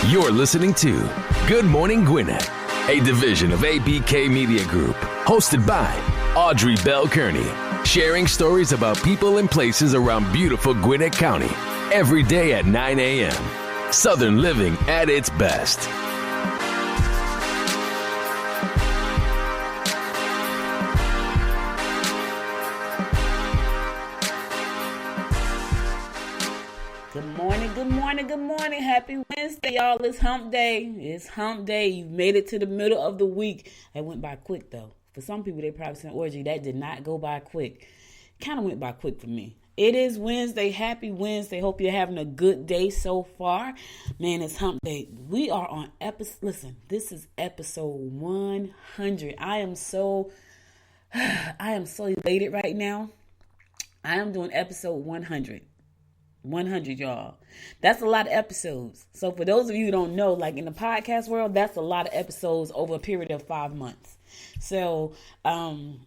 You're listening to Good Morning Gwinnett, a division of ABK Media Group, hosted by Audrey Bell Kearney, sharing stories about people and places around beautiful Gwinnett County every day at 9 a.m. Southern living at its best. Good morning. Happy Wednesday, y'all. It's hump day. You've made it to the middle of the week. It went by quick, though. For some people, they probably said, Orgy, that did not go by quick. Kind of went by quick for me. It is Wednesday. Happy Wednesday. Hope you're having a good day so far. Man, it's hump day. We are on this is episode 100. I am so elated right now. I am doing episode 100. 100, y'all. That's a lot of episodes. So for those of you who don't know, like in the podcast world, that's a lot of episodes over a period of 5 months. So,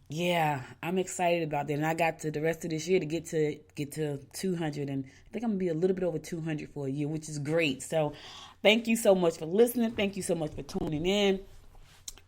yeah, I'm excited about that. And I got to the rest of this year to get to 200. And I think I'm going to be a little bit over 200 for a year, which is great. So thank you so much for listening. Thank you so much for tuning in.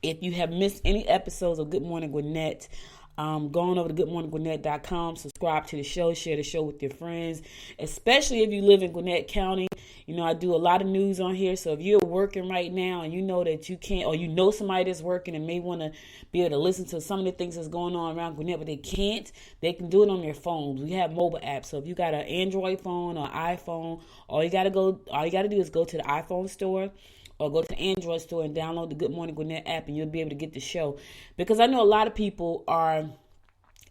If you have missed any episodes of Good Morning Gwinnett, go on over to goodmorninggwinnett.com, subscribe to the show, share the show with your friends, especially if you live in Gwinnett County. You know, I do a lot of news on here, so if you're working right now and you know that you can't, or you know somebody that's working and may want to be able to listen to some of the things that's going on around Gwinnett, but they can't, they can do it on their phones. We have mobile apps, so if you got an Android phone or iPhone, all you got to do is go to the iPhone store or go to the Android store and download the Good Morning Gwinnett app, and you'll be able to get the show. Because I know a lot of people are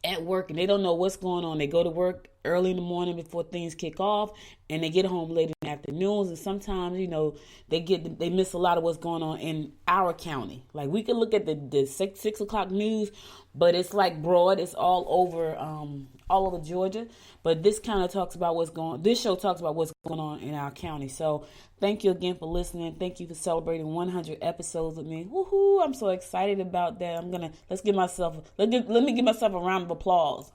at work and they don't know what's going on. They go to work early in the morning before things kick off, and they get home late in the afternoons. And sometimes, you know, they miss a lot of what's going on in our county. Like, we can look at the 6 o'clock news, but it's like broad. It's all over Georgia. But this show talks about what's going on in our county. So thank you again for listening. Thank you for celebrating 100 episodes with me. Woohoo! I'm so excited about that. Let me give myself a round of applause.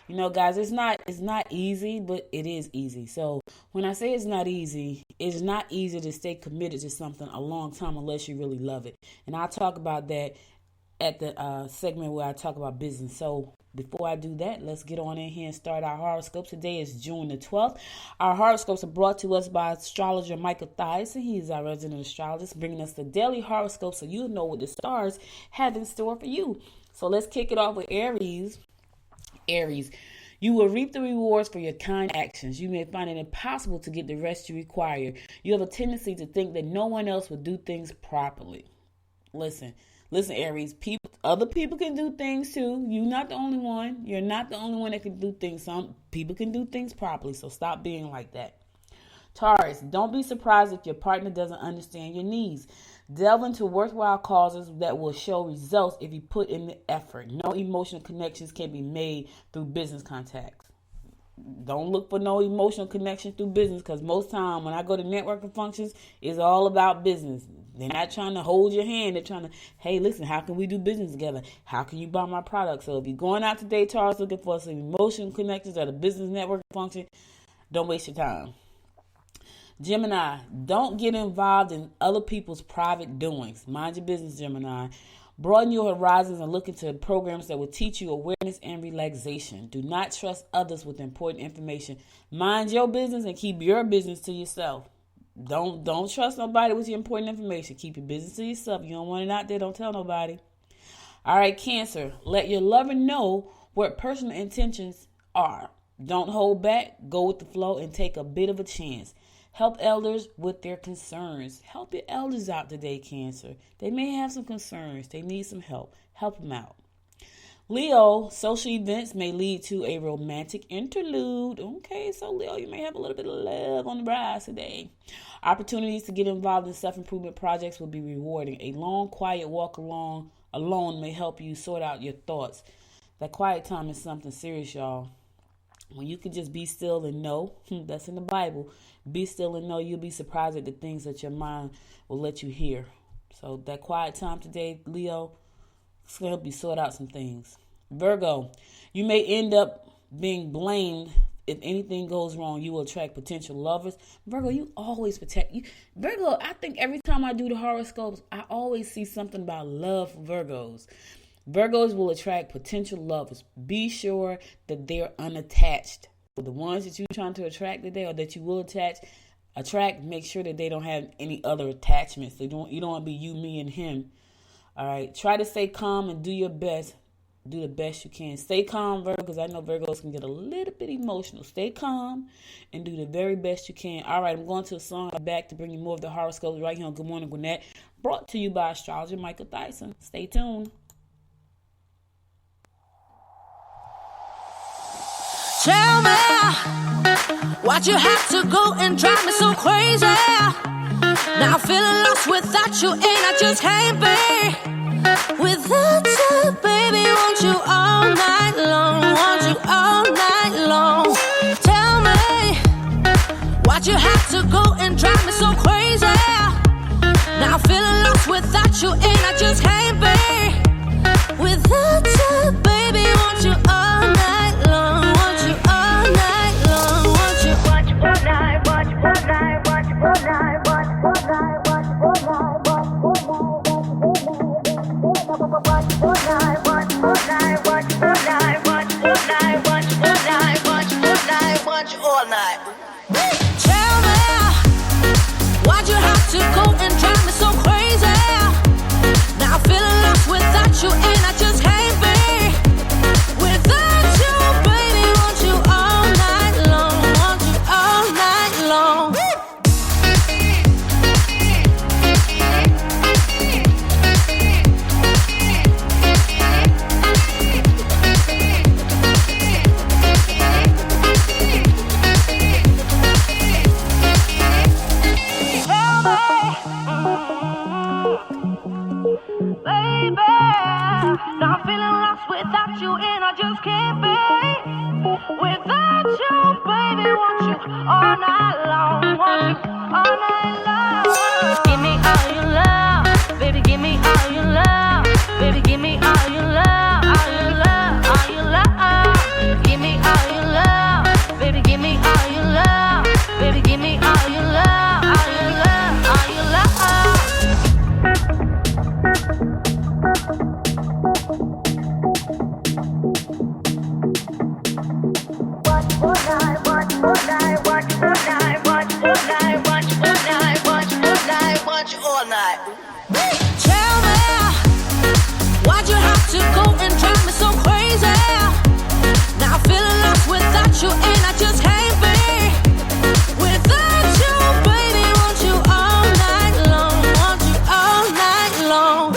You know, guys, it's not easy, but it is easy. So when I say it's not easy to stay committed to something a long time unless you really love it. And I'll talk about that at the segment where I talk about business. So before I do that, let's get on in here and start our horoscopes. Today is June the 12th. Our horoscopes are brought to us by astrologer Michael Thies. He is our resident astrologist, bringing us the daily horoscope so you know what the stars have in store for you. So let's kick it off with Aries. Aries, you will reap the rewards for your kind actions. You may find it impossible to get the rest you require. You have a tendency to think that no one else will do things properly. Listen, Aries, other people can do things too. You're not the only one. You're not the only one that can do things. Some people can do things properly, so stop being like that. Taurus, don't be surprised if your partner doesn't understand your needs. Delve into worthwhile causes that will show results if you put in the effort. No emotional connections can be made through business contacts. Don't look for no emotional connection through business, because most time when I go to networking functions, it's all about business. They're not trying to hold your hand. They're trying to, hey, listen, how can we do business together? How can you buy my product? So if you're going out today, Taurus, looking for some emotional connections at a business networking function, don't waste your time. Gemini, don't get involved in other people's private doings. Mind your business, Gemini. Broaden your horizons and look into programs that will teach you awareness and relaxation. Do not trust others with important information. Mind your business and keep your business to yourself. Don't trust nobody with your important information. Keep your business to yourself. You don't want it out there, don't tell nobody. All right, Cancer, let your lover know what personal intentions are. Don't hold back. Go with the flow and take a bit of a chance. Help elders with their concerns. Help your elders out today, Cancer. They may have some concerns. They need some help. Help them out. Leo, social events may lead to a romantic interlude. Okay, so Leo, you may have a little bit of love on the rise today. Opportunities to get involved in self-improvement projects will be rewarding. A long, quiet walk alone may help you sort out your thoughts. That quiet time is something serious, y'all. When you can just be still and know, that's in the Bible, be still and know, you'll be surprised at the things that your mind will let you hear. So that quiet time today, Leo, it's going to help you sort out some things. Virgo, you may end up being blamed. If anything goes wrong, you will attract potential lovers. Virgo, you always protect you. Virgo, I think every time I do the horoscopes, I always see something about love for Virgos. Virgos will attract potential lovers. Be sure that they're unattached. The ones that you're trying to attract today or that you will attract, make sure that they don't have any other attachments. You don't want to be you, me, and him. All right. Try to stay calm and do your best. Do the best you can. Stay calm, Virgo, because I know Virgos can get a little bit emotional. Stay calm and do the very best you can. All right, I'm going to a song. I'm back to bring you more of the horoscopes right here on Good Morning Gwinnett, brought to you by astrologer Michael Dyson. Stay tuned. Tell me why'd you have to go and drive me so crazy? Now I'm feeling lost without you, and I just can't be without you, baby. Want you all night long, want you all night long. Tell me why'd you have to go and drive me so crazy? Now I'm feeling lost without you, and I just can't be without you, baby. Want you all night long, want you all night long, want you. Watch all night, watch all night, watch all night, watch all night, watch all night, watch all night. Watch all night, watch all night, watch all night, watch all night, watch all night, watch all night, watch all night. Tell me, why'd you have to go and drive me so crazy? Now I'm feeling lost without you, and I just can't be without you, baby. Want you all night long, want you all night long. Baby, now I'm feeling lost without you, and I just can't be without you, baby. Want you all night long, want you all night long. Give me all your love, baby. Give me all your love, baby. Give me all your love, all your love, all your love. Give me all your love, baby. Give me all your love, baby. Give me all your love, all your love, all your love. All night. Tell me, why'd you have to go and drive me so crazy? Now I'm feeling lost without you, and I just can't be without you, baby. Want you all night long, want you all night long.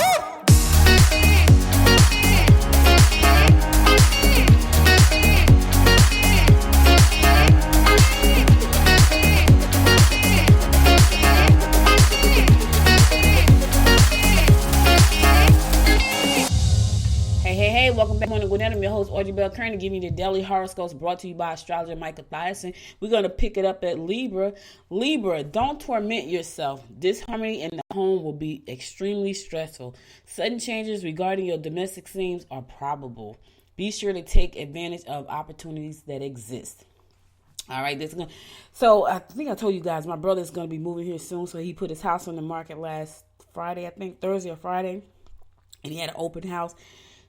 Hey, welcome back to Gwinnett. I'm your host, Audrey Bell Kearney, giving you the daily horoscopes brought to you by astrologer Michael Dyson. We're going to pick it up at Libra. Libra, don't torment yourself. Disharmony in the home will be extremely stressful. Sudden changes regarding your domestic themes are probable. Be sure to take advantage of opportunities that exist. All right, so I think I told you guys my brother is going to be moving here soon. So he put his house on the market last Friday, I think Thursday or Friday, and he had an open house.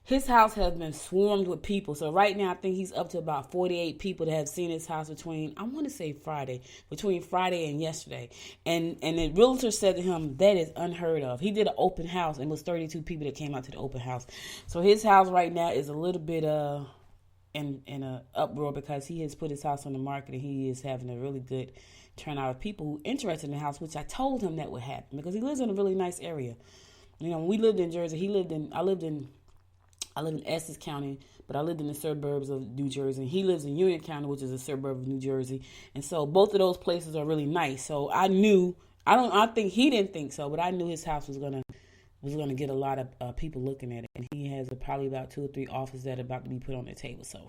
His house has been swarmed with people. So right now, I think he's up to about 48 people that have seen his house between Friday and yesterday. And the realtor said to him, that is unheard of. He did an open house, and it was 32 people that came out to the open house. So his house right now is a little bit in a uproar because he has put his house on the market, and he is having a really good turnout of people who are interested in the house, which I told him that would happen because he lives in a really nice area. You know, when we lived in Jersey, I lived in Essex County, but I lived in the suburbs of New Jersey. And he lives in Union County, which is a suburb of New Jersey. And so both of those places are really nice. So I knew, I think he didn't think so, but I knew his house was gonna get a lot of people looking at it. And he has probably about 2 or 3 offers that are about to be put on the table. So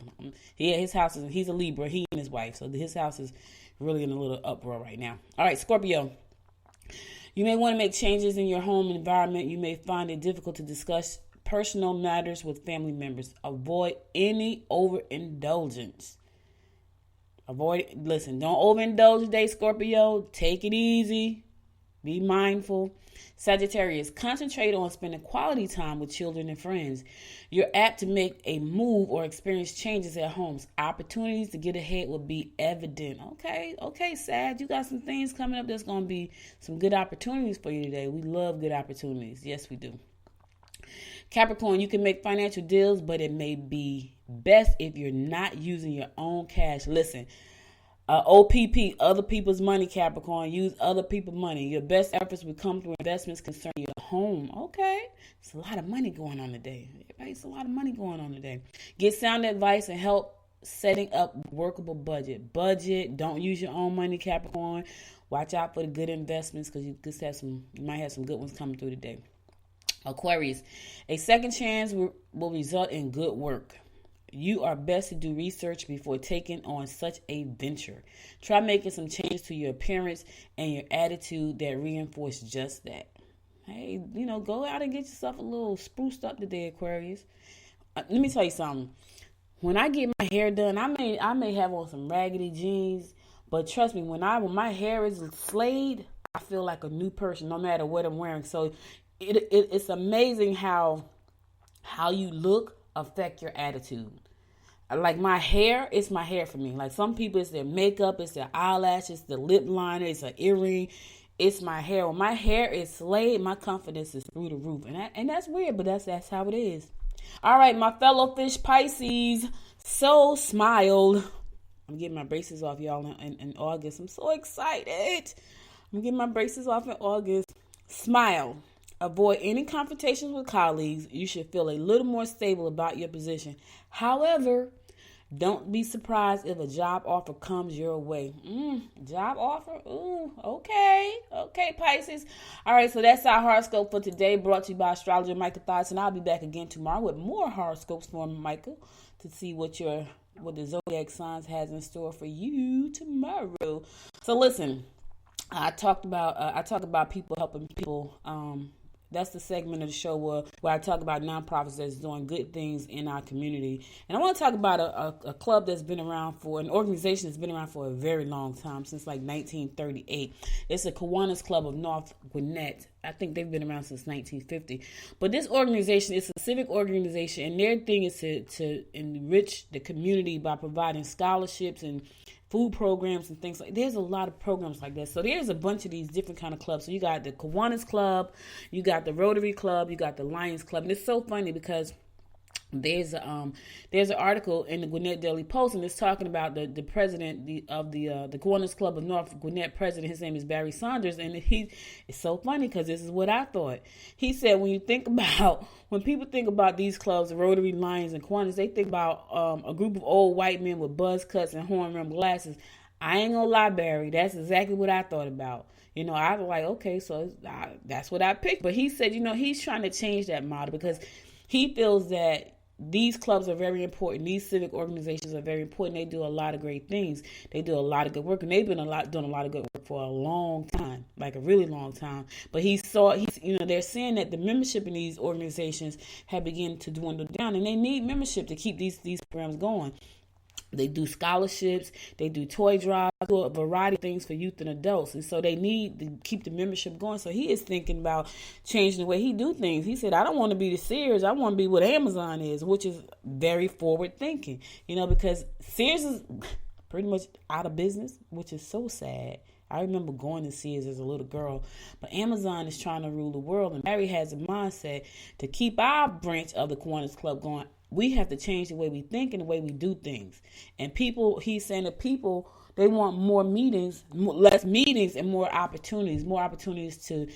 yeah, his house he's a Libra, he and his wife. So his house is really in a little uproar right now. All right, Scorpio. You may want to make changes in your home environment. You may find it difficult to discuss personal matters with family members. Avoid any overindulgence. Don't overindulge today, Scorpio. Take it easy. Be mindful. Sagittarius, concentrate on spending quality time with children and friends. You're apt to make a move or experience changes at home. Opportunities to get ahead will be evident. Okay, Sag, you got some things coming up that's going to be some good opportunities for you today. We love good opportunities. Yes, we do. Capricorn, you can make financial deals, but it may be best if you're not using your own cash. Listen, OPP, other people's money, Capricorn. Use other people's money. Your best efforts will come through investments concerning your home. Okay. It's a lot of money going on today. It's a lot of money going on today. Get sound advice and help setting up workable budget. Don't use your own money, Capricorn. Watch out for the good investments because you might have some good ones coming through today. Aquarius, a second chance will result in good work. You are best to do research before taking on such a venture. Try making some changes to your appearance and your attitude that reinforce just that. Hey, go out and get yourself a little spruced up today, Aquarius. Let me tell you something. When I get my hair done, I may have on some raggedy jeans, but trust me, when my hair is slayed, I feel like a new person, no matter what I'm wearing. So it's amazing how you look affect your attitude. Like my hair, it's my hair for me. Like some people, it's their makeup, it's their eyelashes, the lip liner, it's an earring. It's my hair. When my hair is slayed, my confidence is through the roof. And that's weird, but that's how it is. All right, my fellow fish Pisces, so smiled. I'm getting my braces off, y'all, in August. I'm so excited. I'm getting my braces off in August. Smile. Avoid any confrontations with colleagues. You should feel a little more stable about your position. However, don't be surprised if a job offer comes your way. Job offer? Ooh, okay. Okay, Pisces. All right, so that's our horoscope for today, brought to you by astrologer Michael Thoughts, and I'll be back again tomorrow with more horoscopes for Michael to see what the zodiac signs has in store for you tomorrow. So listen, I talk about people helping people. That's the segment of the show where I talk about nonprofits that's doing good things in our community. And I want to talk about a club that's been around an organization that's been around for a very long time, since like 1938. It's the Kiwanis Club of North Gwinnett. I think they've been around since 1950. But this organization is a civic organization, and their thing is to enrich the community by providing scholarships and food programs and things like that. There's a lot of programs like that. So there's a bunch of these different kind of clubs. So you got the Kiwanis Club, you got the Rotary Club, you got the Lions Club. And it's so funny because there's an article in the Gwinnett Daily Post, and it's talking about the president of the Kiwanis Club of North Gwinnett president. His name is Barry Saunders, and it's so funny because this is what I thought. He said when people think about these clubs, Rotary, Lions, and Kiwanis, they think about a group of old white men with buzz cuts and horn-rimmed glasses. I ain't gonna lie, Barry, that's exactly what I thought about. I was like, okay, so that's what I picked. But he said, he's trying to change that model because he feels that these clubs are very important. These civic organizations are very important. They do a lot of great things. They do a lot of good work, and they've been doing a lot of good work for a long time, like a really long time. But they're saying that the membership in these organizations have begun to dwindle down, and they need membership to keep these programs going. They do scholarships, they do toy drives, do a variety of things for youth and adults. And so they need to keep the membership going. So he is thinking about changing the way he do things. He said, I don't want to be the Sears. I want to be what Amazon is, which is very forward thinking, because Sears is pretty much out of business, which is so sad. I remember going to Sears as a little girl, but Amazon is trying to rule the world. And Barry has a mindset to keep our branch of the Kiwanis Club going. We have to change the way we think and the way we do things. And he's saying that people, they want more meetings, less meetings, and more opportunities to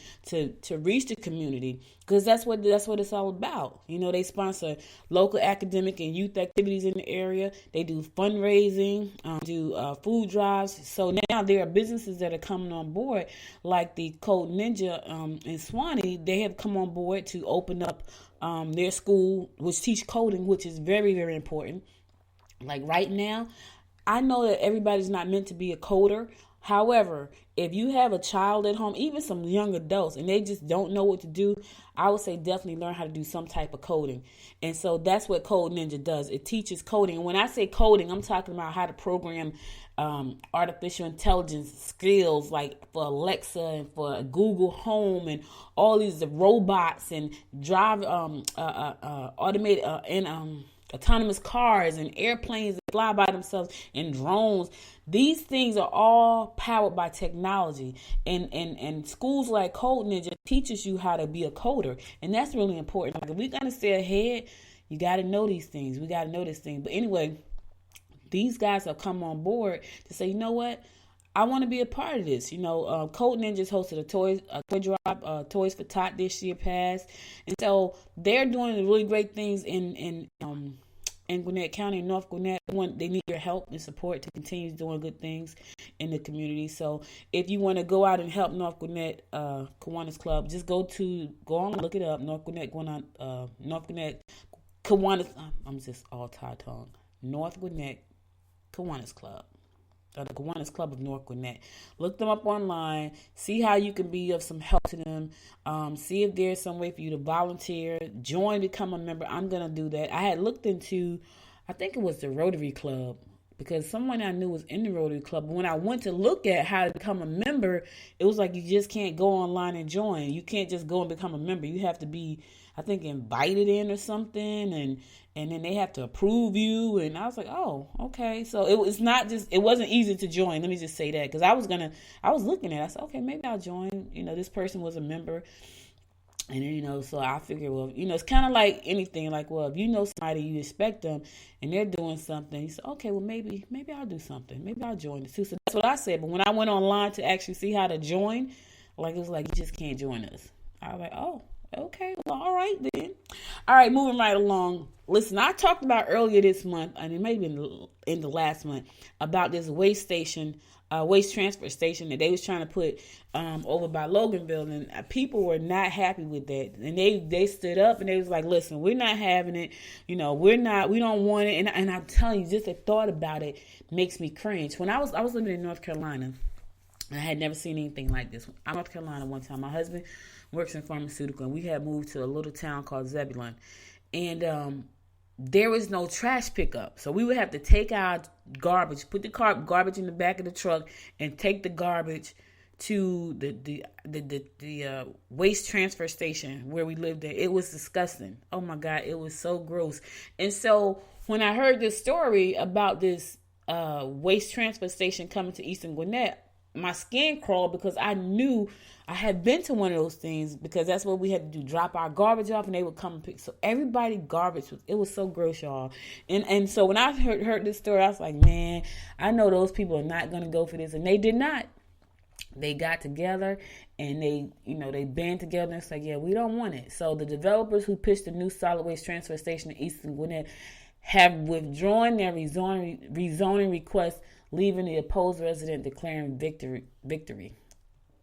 reach the community, because that's what it's all about. They sponsor local academic and youth activities in the area. They do fundraising, do food drives. So now there are businesses that are coming on board, like the Code Ninja in Swanee. They have come on board to open up their school, which teach coding, which is very, very important. Like right now, I know that everybody's not meant to be a coder, However, if you have a child at home, even some young adults, and they just don't know what to do, I would say definitely learn how to do some type of coding. And so that's what Code Ninja does. It teaches coding. And when I say coding, I'm talking about how to program artificial intelligence skills, like for Alexa and for Google Home and all these robots and drive automated and autonomous cars and airplanes that fly by themselves and drones. These things are all powered by technology. And schools like Code Ninja teaches you how to be a coder. And that's really important. Like, if we're going to stay ahead, you got to know these things. We got to know this thing. But anyway, these guys have come on board to say, you know what? I want to be a part of this. Code Ninjas hosted a toy drive, Toys for Tot this year past. And so they're doing really great things in Gwinnett County, North Gwinnett. They need your help and support to continue doing good things in the community. So if you want to go out and help North Gwinnett Kiwanis Club, just go on and look it up. North Gwinnett Kiwanis. I'm just all tie-tongue. North Gwinnett Kiwanis Club. The Kiwanis Club of North Gwinnett. Look them up online. See how you can be of some help to them. See if there's some way for you to volunteer. Join, become a member. I'm going to do that. I had looked into, I think it was the Rotary Club, because someone I knew was in the Rotary Club. But when I went to look at how to become a member, it was like you just can't go online and join. You can't just go and become a member. You have to be, I think, invited in or something, and then they have to approve you. And I was like, oh, okay. So it wasn't easy to join. Let me just say that, because I was looking at it. I said, okay, maybe I'll join. This person was a member. And then, so I figured, well, it's kind of like anything. Like, well, if you know somebody, you expect them, and they're doing something, you say, okay, well, maybe I'll do something. Maybe I'll join it too. So that's what I said. But when I went online to actually see how to join, like, it was like, you just can't join us. I was like, oh, okay, well, all right then. All right, moving right along. Listen, I talked about earlier this month, and it may have been in the last month, about this waste transfer station that they was trying to put over by Loganville, and people were not happy with that. And they stood up and they was like, listen, we're not having it. We don't want it. And I'm telling you, just the thought about it makes me cringe. When I was living in North Carolina, I had never seen anything like this. I'm in North Carolina one time. My husband works in pharmaceutical, and we had moved to a little town called Zebulon. And there was no trash pickup. So we would have to take our garbage, put the garbage in the back of the truck, and take the garbage to the waste transfer station where we lived at. It was disgusting. Oh my God, it was so gross. And so when I heard this story about this waste transfer station coming to Eastern Gwinnett, my skin crawled, because I knew I had been to one of those things, because that's what we had to do, drop our garbage off, and they would come and pick. So everybody garbage it was so gross, y'all. And so when I heard this story, I was like, man, I know those people are not going to go for this. And they did not. They got together and they band together and said, yeah, we don't want it. So the developers who pitched the new solid waste transfer station in Eastern Gwinnett have withdrawn their rezoning request, leaving the opposed resident declaring victory.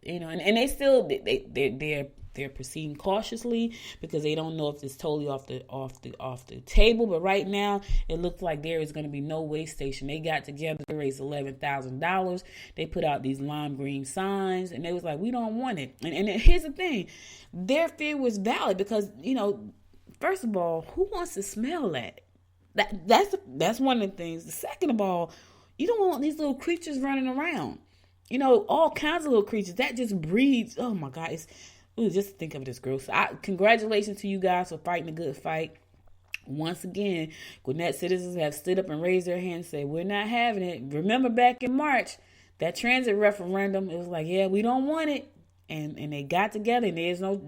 And they still they're proceeding cautiously, because they don't know if it's totally off the table. But right now, it looks like there is going to be no waste station. They got together to raise $11,000. They put out these lime green signs, and they was like, we don't want it. And here's the thing, their fear was valid, because first of all, who wants to smell that? That's one of the things. The second of all, you don't want these little creatures running around. All kinds of little creatures that just breeds. Oh my God, just think of it as gross. Congratulations to you guys for fighting a good fight. Once again, Gwinnett citizens have stood up and raised their hands and said, we're not having it. Remember back in March, that transit referendum, it was like, yeah, we don't want it. And they got together, and there's no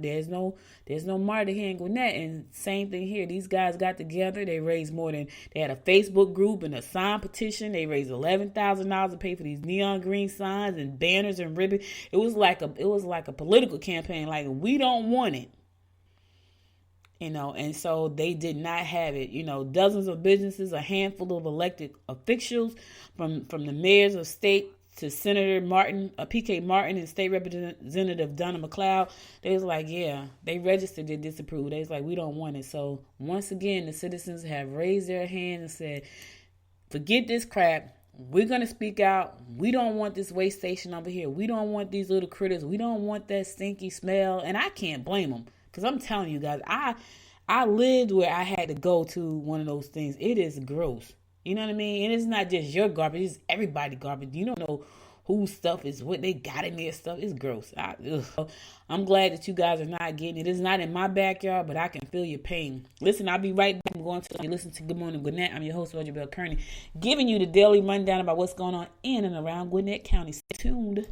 martyr here in Gwinnett. And same thing here. These guys got together. They raised they had a Facebook group and a sign petition. They raised $11,000 to pay for these neon green signs and banners and ribbons. It was like a political campaign. Like, we don't want it. And so they did not have it. Dozens of businesses, a handful of elected officials, from the mayors of state to Senator Martin, PK Martin, and State Representative Donna McLeod, they was like, yeah, they registered their disapproval. They was like, we don't want it. So once again, the citizens have raised their hand and said, forget this crap. we're going to speak out. We don't want this waste station over here. We don't want these little critters. We don't want that stinky smell. And I can't blame them, because I'm telling you guys, I lived where I had to go to one of those things. It is gross. You know what I mean? And it's not just your garbage. It's everybody's garbage. You don't know whose stuff is what they got in their stuff. It's gross. I'm glad that you guys are not getting it. It's not in my backyard, but I can feel your pain. Listen, I'll be right back. I'm going to listen to Good Morning Gwinnett. I'm your host, Audrey Bell Kearney, giving you the daily rundown about what's going on in and around Gwinnett County. Stay tuned.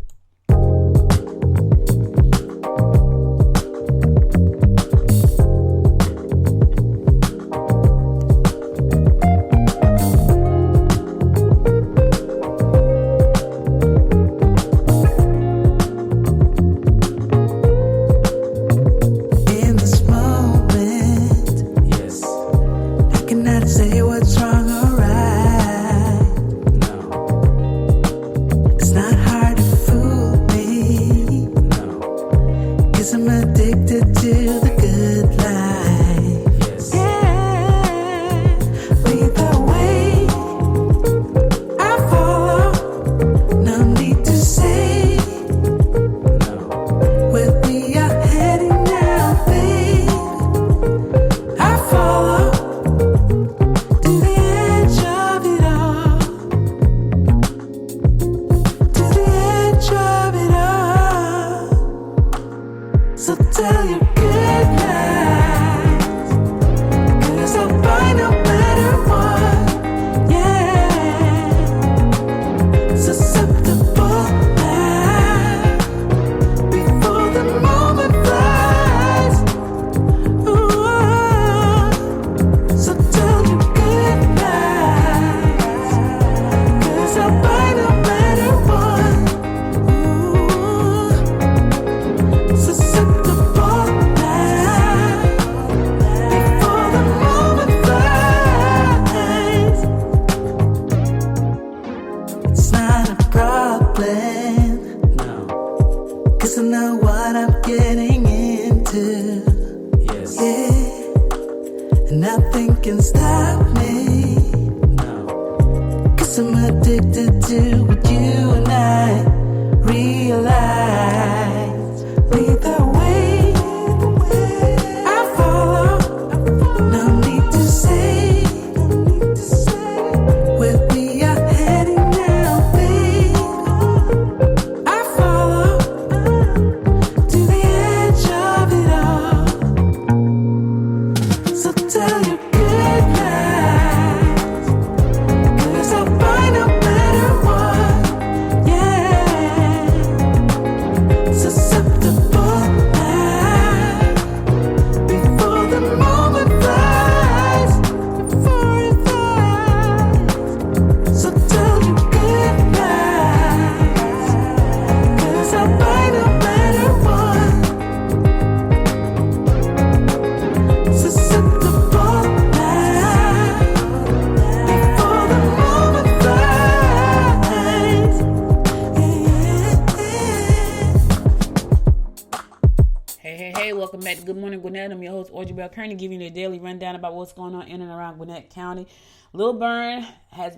Welcome back to Good Morning Gwinnett. I'm your host, Audrey Bell Kearney, giving you a daily rundown about what's going on in and around Gwinnett County. Lil Burn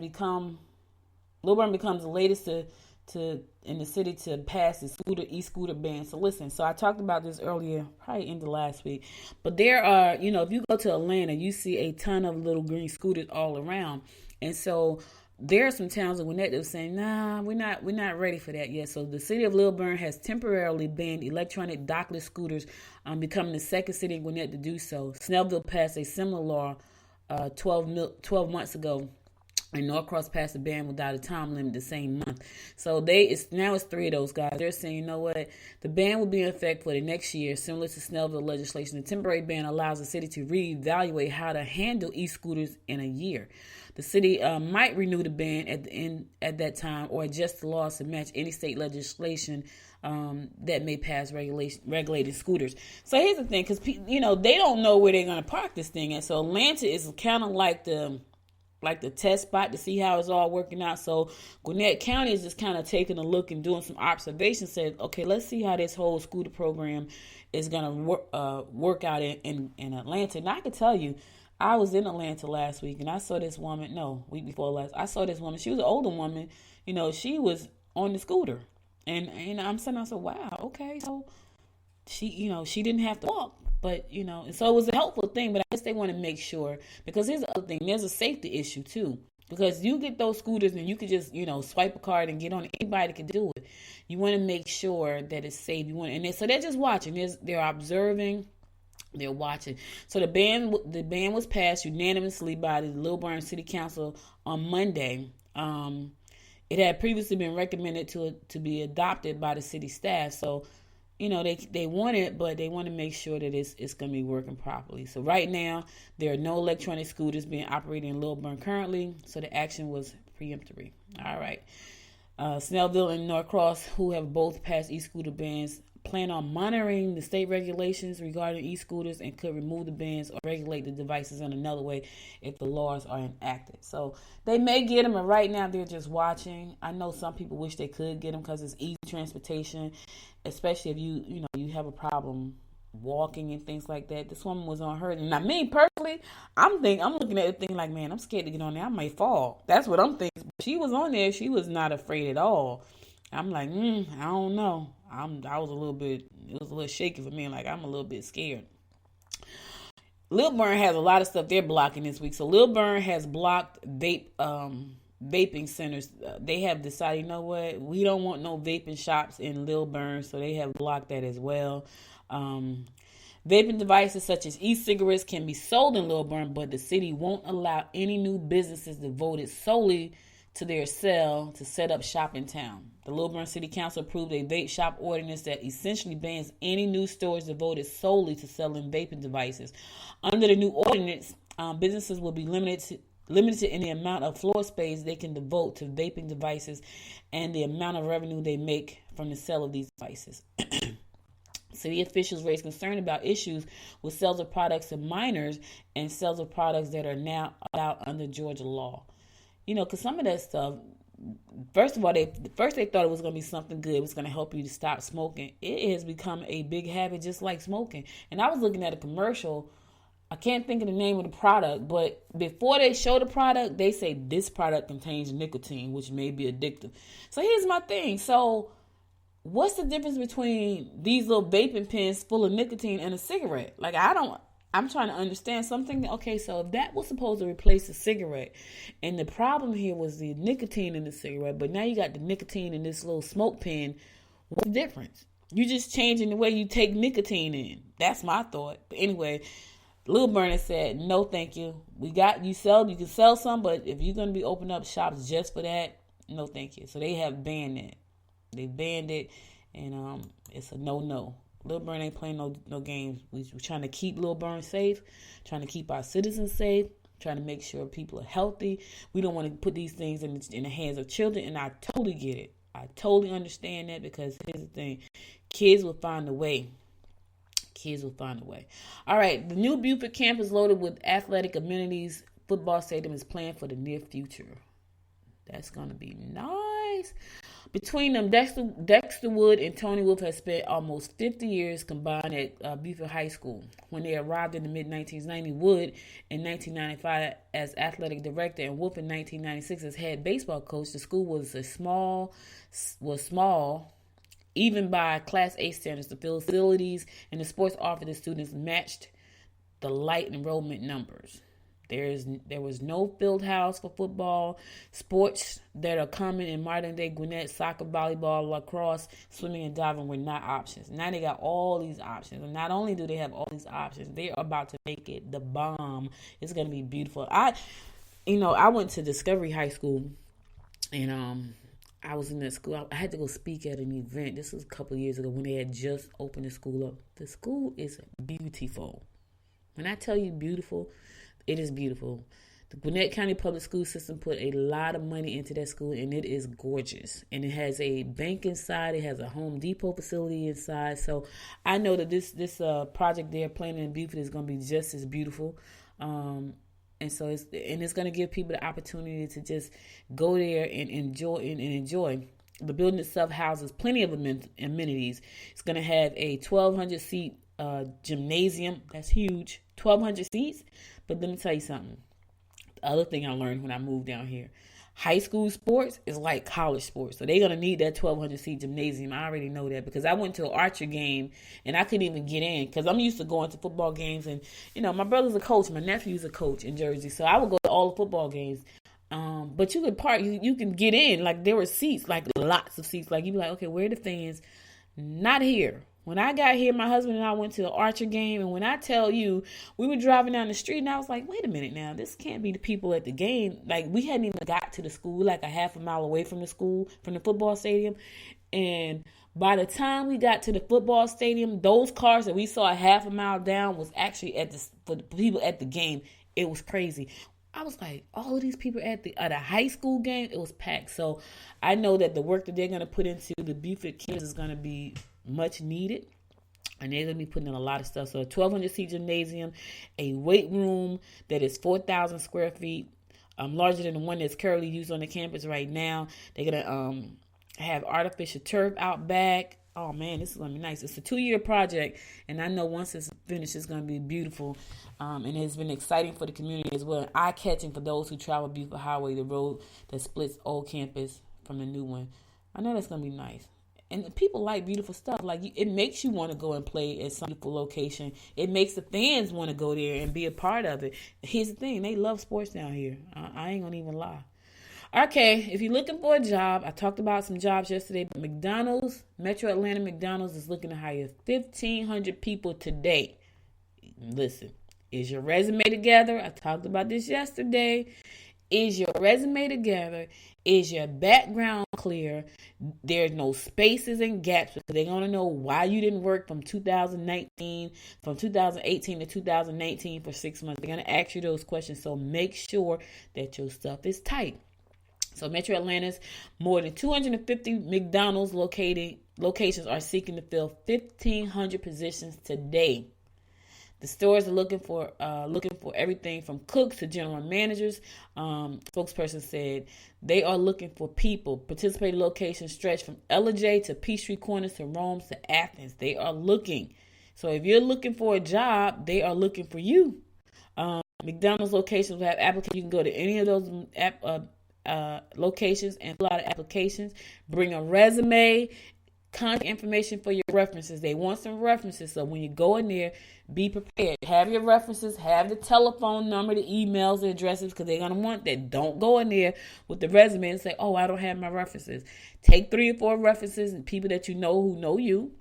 becomes the latest in the city to pass the e-scooter ban. So listen, I talked about this earlier, probably in the last week, but there are, if you go to Atlanta, you see a ton of little green scooters all around. And so there are some towns in Gwinnett that are saying, nah, we're not ready for that yet. So the city of Lil Burn has temporarily banned electronic dockless scooters, becoming the second city in Gwinnett to do so. Snellville passed a similar law 12 months ago, and Norcross passed a ban without a time limit the same month. So now it's three of those guys. They're saying, you know what, the ban will be in effect for the next year, similar to Snellville legislation. The temporary ban allows the city to reevaluate how to handle e-scooters in a year. The city might renew the ban at that time, or adjust the laws to match any state legislation that may pass regulated scooters. So here's the thing, because they don't know where they're going to park this thing, and so Atlanta is kind of like the test spot to see how it's all working out. So Gwinnett County is just kind of taking a look and doing some observations. Said, okay, let's see how this whole scooter program is going to work out in Atlanta. And I can tell you, I was in Atlanta last week and I saw this woman, week before last, I saw this woman. She was an older woman. She was on the scooter. And I'm sitting, I said, wow, okay. So she didn't have to walk, but, and so it was a helpful thing, but I guess they want to make sure, because here's the other thing, there's a safety issue too, because you get those scooters and you can just, swipe a card and get on it. Anybody can do it. You want to make sure that it's safe. So they're just watching. They're observing. They're watching. So the ban was passed unanimously by the Little Bern City Council on Monday. It had previously been recommended to be adopted by the city staff. So, they want it, but they want to make sure that it's going to be working properly. So right now, there are no electronic scooters being operated in Little Bern currently. So the action was preemptory. All right. Snellville and Norcross, who have both passed e-scooter bans, plan on monitoring the state regulations regarding e-scooters and could remove the bans or regulate the devices in another way if the laws are enacted. So they may get them, and right now they're just watching. I know some people wish they could get them because it's easy transportation, especially if you have a problem walking and things like that. This woman was on her, and I mean personally, I'm looking at the thing like, man, I'm scared to get on there. I might fall. That's what I'm thinking. She was on there. She was not afraid at all. I'm like, I don't know. It was a little shaky for me. Like, I'm a little bit scared. Lil Bern has a lot of stuff they're blocking this week. So Lil Bern has blocked vaping centers. They have decided, we don't want no vaping shops in Lil Bern, so they have blocked that as well. Vaping devices such as e-cigarettes can be sold in Lil Bern, but the city won't allow any new businesses devoted solely to their sale to set up shop in town. The Lil Bern City Council approved a vape shop ordinance that essentially bans any new stores devoted solely to selling vaping devices. Under the new ordinance, businesses will be limited in the amount of floor space they can devote to vaping devices and the amount of revenue they make from the sale of these devices. City officials raised concern about issues with sales of products to minors and sales of products that are now allowed under Georgia law. Because some of that stuff, first of all, they thought it was going to be something good. It was going to help you to stop smoking. It has become a big habit, just like smoking. And I was looking at a commercial. I can't think of the name of the product, but before they show the product, they say this product contains nicotine, which may be addictive. So here's my thing. So what's the difference between these little vaping pens full of nicotine and a cigarette? Like, I'm trying to understand something. Okay, so if that was supposed to replace a cigarette, and the problem here was the nicotine in the cigarette, but now you got the nicotine in this little smoke pen, what's the difference? You just changing the way you take nicotine in. That's my thought. But anyway, Lil Bern said, no, thank you. You can sell some, but if you're going to be opening up shops just for that, no, thank you. So they have banned it. They banned it, and it's a no. Lil Bern ain't playing no games. We're trying to keep Lil Bern safe, trying to keep our citizens safe, trying to make sure people are healthy. We don't want to put these things in the hands of children, and I totally get it. I totally understand that, because here's the thing. Kids will find a way. All right, the new Buford campus loaded with athletic amenities. Football stadium is planned for the near future. That's going to be nice. Between them, Dexter Wood and Tony Wolf have spent almost 50 years combined at Buford High School. When they arrived in the mid-1990s, Wood in 1995 as athletic director and Wolf in 1996 as head baseball coach, the school was small, even by Class A standards. The facilities and the sports offered to students matched the light enrollment numbers. There was no field house for football. Sports that are common in modern day Gwinnett, soccer, volleyball, lacrosse, swimming, and diving were not options. Now they got all these options. And not only do they have all these options, they are about to make it the bomb. It's going to be beautiful. I went to Discovery High School, and I was in that school. I had to go speak at an event. This was a couple of years ago when they had just opened the school up. The school is beautiful. When I tell you beautiful, it is beautiful. The Gwinnett County Public School System put a lot of money into that school, and it is gorgeous. And it has a bank inside. It has a Home Depot facility inside. So I know that this project they're planning in Buford is going to be just as beautiful. And so it's going to give people the opportunity to just go there and enjoy. The building itself houses plenty of amenities. It's going to have a 1,200 seat gymnasium. That's huge. 1,200 seats. But let me tell you something. The other thing I learned when I moved down here. High school sports is like college sports. So they're going to need that 1,200 seat gymnasium. I already know that because I went to an archery game and I couldn't even get in because I'm used to going to football games. And, my brother's a coach. My nephew's a coach in Jersey. So I would go to all the football games. But you could you can get in. Like there were seats, like lots of seats. Like you'd be like, okay, where are the fans? Not here. When I got here, my husband and I went to an archer game. And when I tell you, we were driving down the street and I was like, wait a minute now. This can't be the people at the game. Like we hadn't even got to the school, like a half a mile away from the school, from the football stadium. And by the time we got to the football stadium, those cars that we saw a half a mile down was actually for the people at the game. It was crazy. I was like, all of these people at a high school game, it was packed. So I know that the work that they're going to put into the Beaufort kids is going to be much needed. And they're going to be putting in a lot of stuff. So a 1,200 seat gymnasium, a weight room that is 4,000 square feet, larger than the one that's currently used on the campus right now. They're going to have artificial turf out back. Oh, man, this is going to be nice. It's a 2-year project, and I know once it's finished, it's going to be beautiful. And it's been exciting for the community as well. Eye-catching for those who travel Beaufort Highway, the road that splits old campus from the new one. I know that's going to be nice. And people like beautiful stuff. Like, it makes you want to go and play at some beautiful location. It makes the fans want to go there and be a part of it. Here's the thing. They love sports down here. I ain't going to even lie. Okay, if you're looking for a job, I talked about some jobs yesterday, but Metro Atlanta McDonald's is looking to hire 1,500 people today. Listen, is your resume together? I talked about this yesterday. Is your resume together? Is your background clear? There's no spaces and gaps because they're going to know why you didn't work from 2018 to 2019 for 6 months. They're going to ask you those questions, so make sure that your stuff is tight. So Metro Atlanta's more than 250 McDonald's locations are seeking to fill 1,500 positions today. The stores are looking for everything from cooks to general managers. Spokesperson said they are looking for people. Participating locations stretch from LJ to Peachtree Corners to Rome to Athens. They are looking. So if you're looking for a job, they are looking for you. McDonald's locations will have applications. You can go to any of those locations and fill out applications. Bring a resume, contact information for your references. They want some references, so when you go in there, be prepared. Have your references, have the telephone number, the emails, the addresses, because they're going to want that. Don't go in there with the resume and say, oh, I don't have my references. Take 3 or 4 references and people that you know who know you.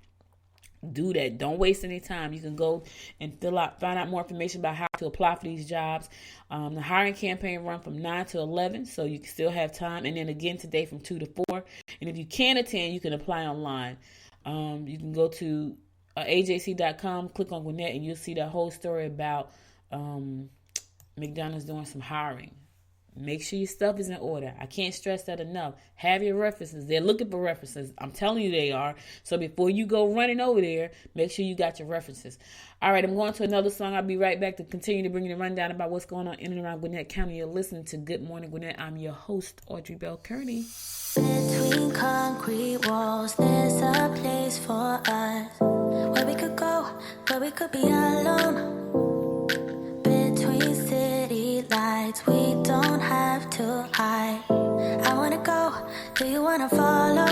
Do that. Don't waste any time. You can go and find out more information about how to apply for these jobs. The hiring campaign run from 9 to 11, so you can still have time. And then again today from 2 to 4. And if you can't attend, you can apply online. You can go to ajc.com, click on Gwinnett, and you'll see the whole story about McDonald's doing some hiring. Make sure your stuff is in order. I can't stress that enough. Have your references. They're looking for references. I'm telling you they are. So before you go running over there, make sure you got your references. All right, I'm going to another song. I'll be right back to continue to bring you the rundown about what's going on in and around Gwinnett County. You're listening to Good Morning Gwinnett. I'm your host, Audrey Bell Kearney. Between concrete walls, there's a place for us where we could go, where we could be alone. Between city lights, we don't have to hide. I wanna go, do you wanna follow?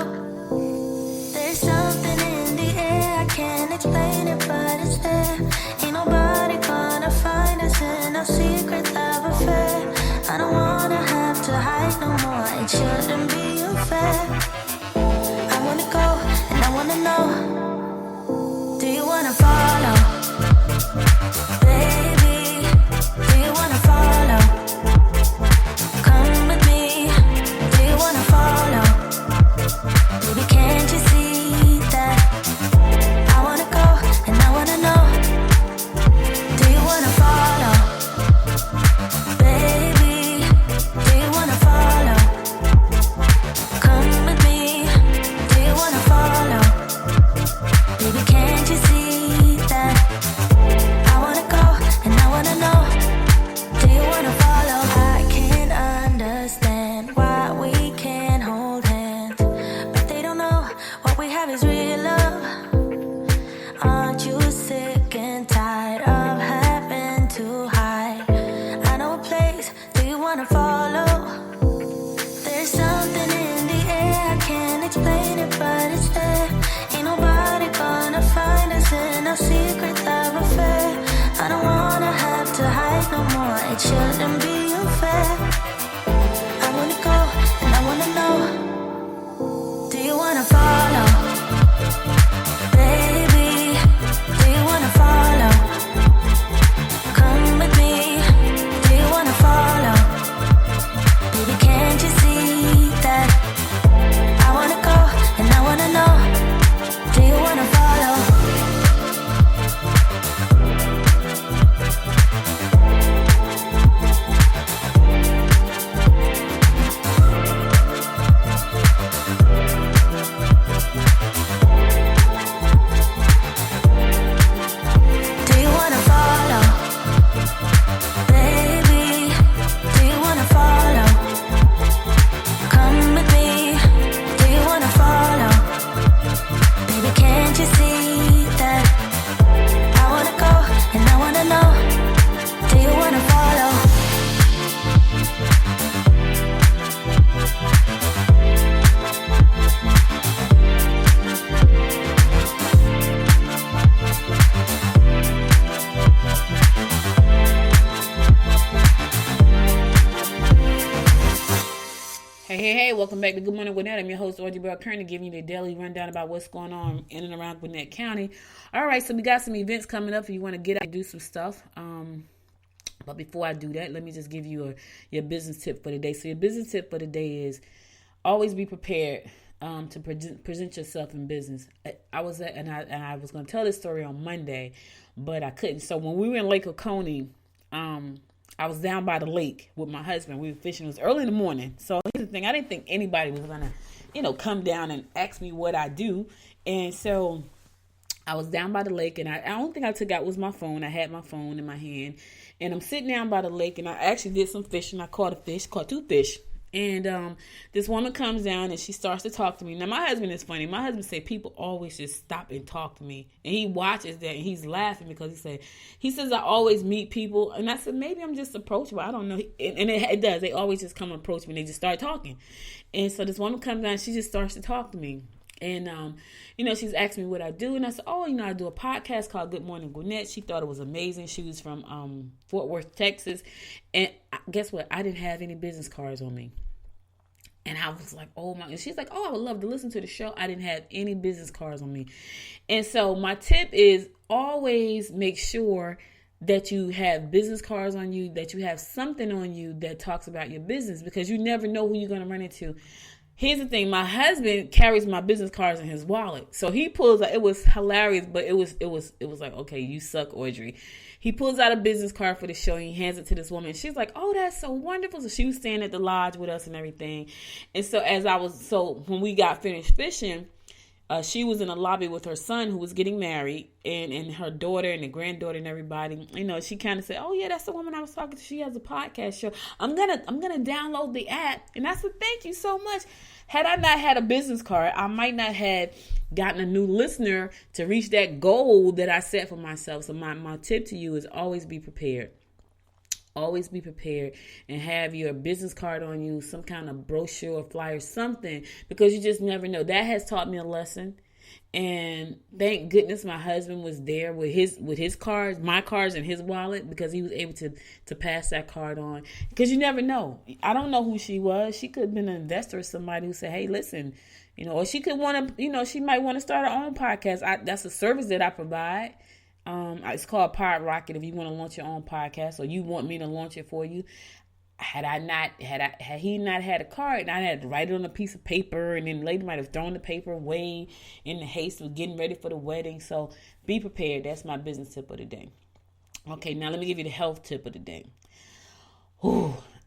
There's something in the air, I can't explain it, but it's there. Ain't nobody gonna find us in our secret love affair. I don't wanna have to hide no more, it shouldn't be unfair. I wanna go, and I wanna know, do you wanna follow? Baby, do you wanna follow? Come with me, do you wanna follow? shouldn't be unfair. I wanna go and I wanna know. Do you wanna follow? Baby, do you wanna follow? Come with me. Do you wanna follow? Baby, can't you see that? I wanna go and I wanna know. Do you wanna follow? Hey, welcome back to Good Morning Gwinnett. I'm your host, Audrey Bell, currently giving you the daily rundown about what's going on in and around Gwinnett County. All right, so we got some events coming up if you want to get out and do some stuff. But before I do that, let me just give you your business tip for the day. So your business tip for the day is always be prepared to present yourself in business. I was going to tell this story on Monday, but I couldn't. So when we were in Lake Oconee, I was down by the lake with my husband. We were fishing. It was early in the morning. So here's the thing. I didn't think anybody was going to, come down and ask me what I do. And so I was down by the lake, and I don't think I took out was my phone. I had my phone in my hand, and I'm sitting down by the lake, and I actually did some fishing. I caught two fish. And this woman comes down and she starts to talk to me. Now, my husband is funny. My husband said people always just stop and talk to me. And he watches that and he's laughing because he says I always meet people. And I said, maybe I'm just approachable. I don't know. And it does. They always just come and approach me and they just start talking. And so this woman comes down and she just starts to talk to me. And, she's asking me what I do. And I said, I do a podcast called Good Morning Gwinnett. She thought it was amazing. She was from Fort Worth, Texas. And guess what? I didn't have any business cards on me. And I was like, oh my, and she's like, I would love to listen to the show. I didn't have any business cards on me. And so my tip is always make sure that you have business cards on you, that you have something on you that talks about your business, because you never know who you're going to run into. Here's the thing. My husband carries my business cards in his wallet. So he pulls out, it was hilarious, but it was like, okay, you suck, Audrey. He pulls out a business card for the show and he hands it to this woman. She's like, oh, that's so wonderful. So she was staying at the lodge with us and everything. And so when we got finished fishing, she was in a lobby with her son who was getting married and her daughter and the granddaughter and everybody. She kind of said, oh yeah, that's the woman I was talking to. She has a podcast show. I'm gonna download the app. And I said, thank you so much. Had I not had a business card, I might not have gotten a new listener to reach that goal that I set for myself. So my tip to you is always be prepared. Always be prepared and have your business card on you, some kind of brochure or flyer, something, because you just never know. That has taught me a lesson. And thank goodness my husband was there with his cards, my cards in his wallet, because he was able to pass that card on. Because you never know. I don't know who she was. She could have been an investor or somebody who said, hey, listen, or she could want to, she might want to start her own podcast. That's a service that I provide. It's called Pod Rocket if you want to launch your own podcast or you want me to launch it for you. Had he not had a card, I had to write it on a piece of paper, and then later might have thrown the paper away in the haste of getting ready for the wedding. So be prepared. That's my business tip of the day. Okay, now let me give you the health tip of the day.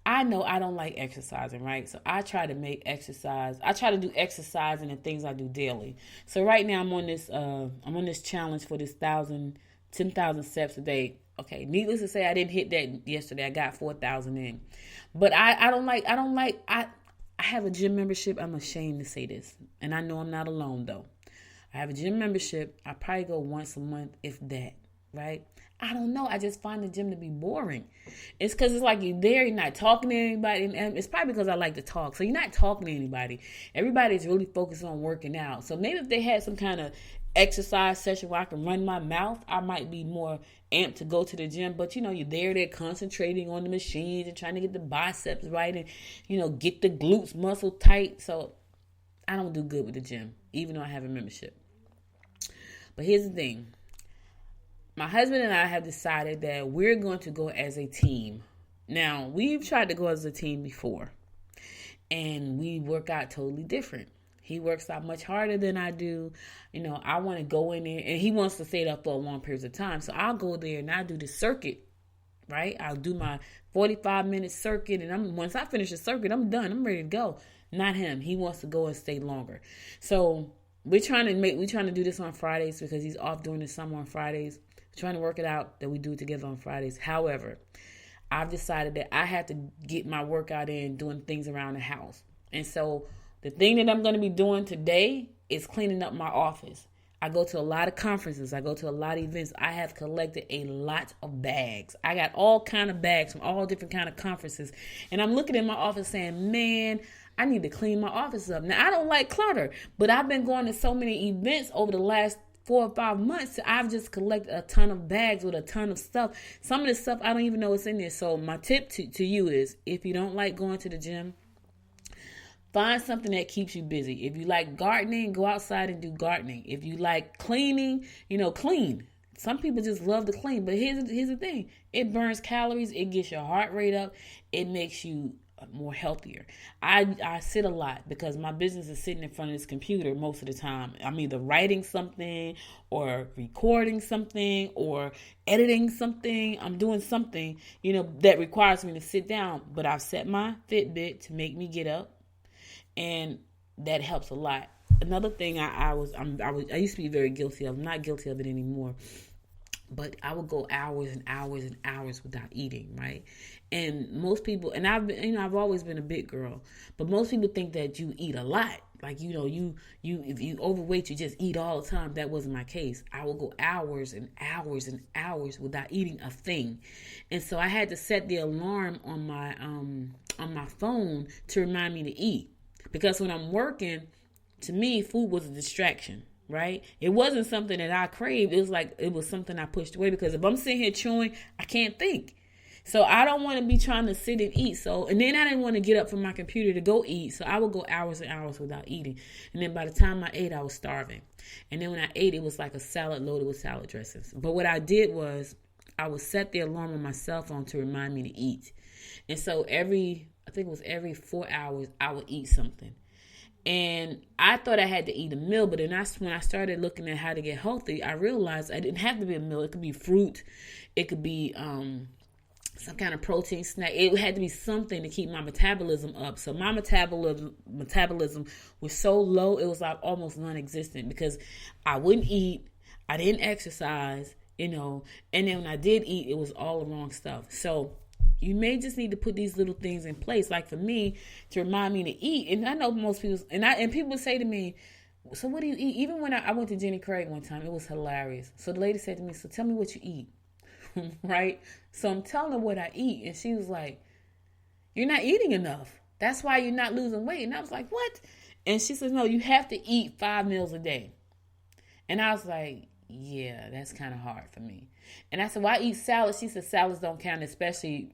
I know I don't like exercising, right? So I try to make exercise. I try to do exercise and the things I do daily. So right now I'm on this challenge for this 10,000 steps a day. Okay, needless to say, I didn't hit that yesterday. I got 4,000 in. But I have a gym membership. I'm ashamed to say this. And I know I'm not alone, though. I have a gym membership. I probably go once a month, if that, right? I don't know. I just find the gym to be boring. It's because it's like you're there, you're not talking to anybody. And it's probably because I like to talk. So you're not talking to anybody. Everybody's really focused on working out. So maybe if they had some kind of exercise session where I can run my mouth, I might be more amped to go to the gym. But you're there concentrating on the machines and trying to get the biceps right and get the glutes muscle tight. So I don't do good with the gym, even though I have a membership. But here's the thing. My husband and I have decided that we're going to go as a team. Now, we've tried to go as a team before, and we work out totally different. He works out much harder than I do. I want to go in there, and he wants to stay up for a long period of time. So I'll go there and I'll do the circuit, right? I'll do my 45-minute circuit, and once I finish the circuit, I'm done. I'm ready to go. Not him. He wants to go and stay longer. So we're trying to do this on Fridays because he's off during the summer on Fridays. We're trying to work it out that we do it together on Fridays. However, I've decided that I have to get my workout in doing things around the house. And so the thing that I'm going to be doing today is cleaning up my office. I go to a lot of conferences. I go to a lot of events. I have collected a lot of bags. I got all kind of bags from all different kind of conferences. And I'm looking in my office saying, man, I need to clean my office up. Now, I don't like clutter, but I've been going to so many events over the last 4 or 5 months. I've just collected a ton of bags with a ton of stuff. Some of the stuff, I don't even know what's in there. So my tip to you is, if you don't like going to the gym, find something that keeps you busy. If you like gardening, go outside and do gardening. If you like cleaning, clean. Some people just love to clean. But here's the thing. It burns calories. It gets your heart rate up. It makes you more healthier. I sit a lot because my business is sitting in front of this computer most of the time. I'm either writing something or recording something or editing something. I'm doing something, that requires me to sit down. But I've set my Fitbit to make me get up. And that helps a lot. Another thing I used to be very guilty of. I'm not guilty of it anymore. But I would go hours and hours and hours without eating, right? And most people, and I've always been a big girl, but most people think that you eat a lot. Like, if you overweight, you just eat all the time. That wasn't my case. I would go hours and hours and hours without eating a thing. And so I had to set the alarm on my phone to remind me to eat. Because when I'm working, to me, food was a distraction, right? It wasn't something that I craved. It was something I pushed away, because if I'm sitting here chewing, I can't think. So I don't want to be trying to sit and eat. And then I didn't want to get up from my computer to go eat. So I would go hours and hours without eating. And then by the time I ate, I was starving. And then when I ate, it was like a salad loaded with salad dressings. But what I did was I would set the alarm on my cell phone to remind me to eat. And so every 4 hours, I would eat something. And I thought I had to eat a meal, but then when I started looking at how to get healthy, I realized I didn't have to be a meal. It could be fruit. It could be some kind of protein snack. It had to be something to keep my metabolism up. So my metabolism was so low, it was like almost non-existent, because I wouldn't eat. I didn't exercise, and then when I did eat, it was all the wrong stuff. So you may just need to put these little things in place, like for me, to remind me to eat. And I know most people, and people say to me, so what do you eat? Even when I went to Jenny Craig one time, it was hilarious. So the lady said to me, so tell me what you eat, right? So I'm telling her what I eat. And she was like, you're not eating enough. That's why you're not losing weight. And I was like, what? And she said, no, you have to eat 5 meals a day. And I was like, yeah, that's kind of hard for me. And I said, well, I eat salads. She said, salads don't count, especially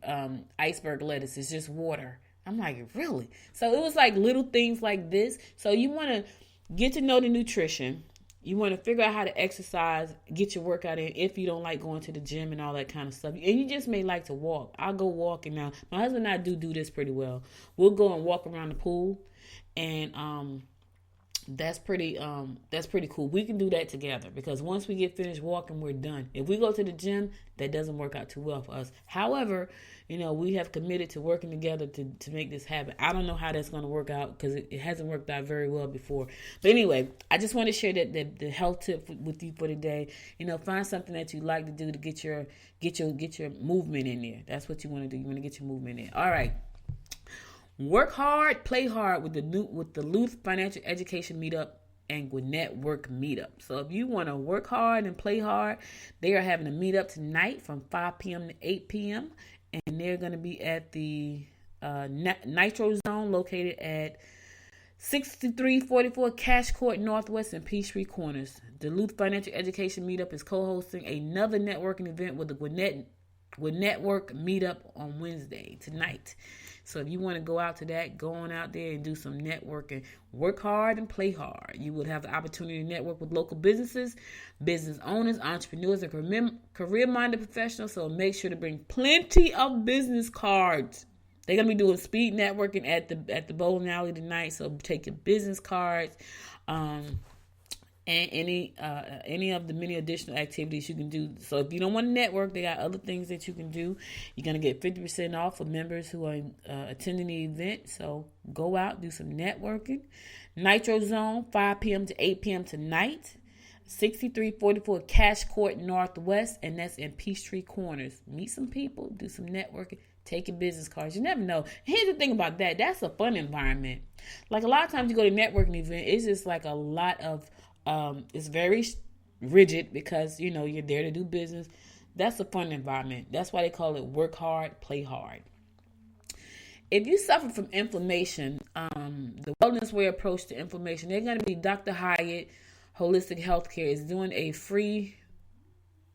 iceberg lettuce. It's just water. I'm like, really? So it was like little things like this. So you want to get to know the nutrition. You want to figure out how to exercise, get your workout in if you don't like going to the gym and all that kind of stuff. And you just may like to walk. I'll go walking now. My husband and I do this pretty well. We'll go and walk around the pool, and that's pretty cool. We can do that together, because once we get finished walking, we're done. If we go to the gym, that doesn't work out too well for us. However, we have committed to working together to make this happen. I don't know how that's going to work out, because it hasn't worked out very well before. But anyway, I just want to share that the health tip with you for today. Find something that you like to do to get your movement in there. That's what you want to do. You want to get your movement in. All right. Work hard, play hard with the Luth Financial Education Meetup and Gwinnett Work Meetup. So if you want to work hard and play hard, they are having a meetup tonight from 5 p.m. to 8 p.m. And they're going to be at the Nitro Zone, located at 6344 Cash Court Northwest and Peachtree Corners. Duluth Financial Education Meetup is co-hosting another networking event with the Gwinnett Network Meetup on Wednesday, tonight. So if you want to go out to that, go on out there and do some networking. Work hard and play hard. You will have the opportunity to network with local businesses, business owners, entrepreneurs, and career-minded professionals. So make sure to bring plenty of business cards. They're going to be doing speed networking at the bowling alley tonight. So take your business cards and any of the many additional activities you can do. So if you don't want to network, they got other things that you can do. You're going to get 50% off for members who are attending the event. So go out, do some networking. Nitro Zone, 5 p.m. to 8 p.m. tonight. 6344 Cash Court Northwest, and that's in Peachtree Corners. Meet some people, do some networking. Take your business cards. You never know. Here's the thing about that. That's a fun environment. Like a lot of times you go to a networking event, it's just like a lot of, it's very rigid because, you know, you're there to do business. That's a fun environment. That's why they call it work hard, play hard. If you suffer from inflammation, the Wellness Way approach to inflammation, they're going to be Dr. Hyatt Holistic Healthcare is doing a free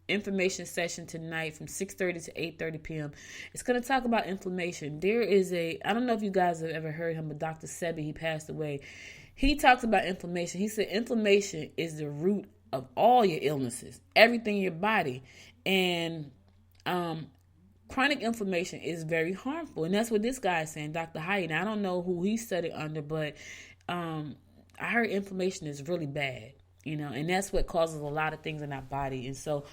information session tonight from 6:30 to 8:30 p.m. It's going to talk about inflammation. There is I don't know if you guys have ever heard him, but Dr. Sebi, he passed away. He talks about inflammation. He said inflammation is the root of all your illnesses, everything in your body. And chronic inflammation is very harmful. And that's what this guy is saying, Dr. Hyatt. Now, I don't know who he studied under, but I heard inflammation is really bad, you know, and that's what causes a lot of things in our body. And so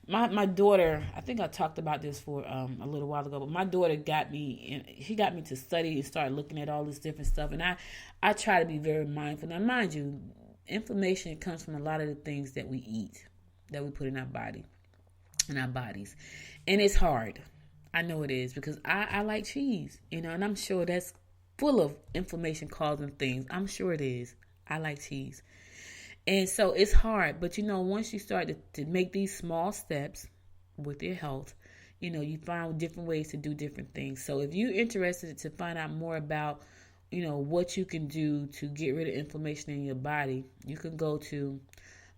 my daughter, I think I talked about this for a little while ago, but my daughter got me to study and start looking at all this different stuff. And I try to be very mindful. Now, mind you, inflammation comes from a lot of the things that we eat, that we put in our bodies. And it's hard. I know it is because I like cheese, you know, and I'm sure that's full of inflammation causing things. I'm sure it is. I like cheese. And so it's hard, but you know, once you start to make these small steps with your health, you know, you find different ways to do different things. So if you're interested to find out more about, you know, what you can do to get rid of inflammation in your body, you can go to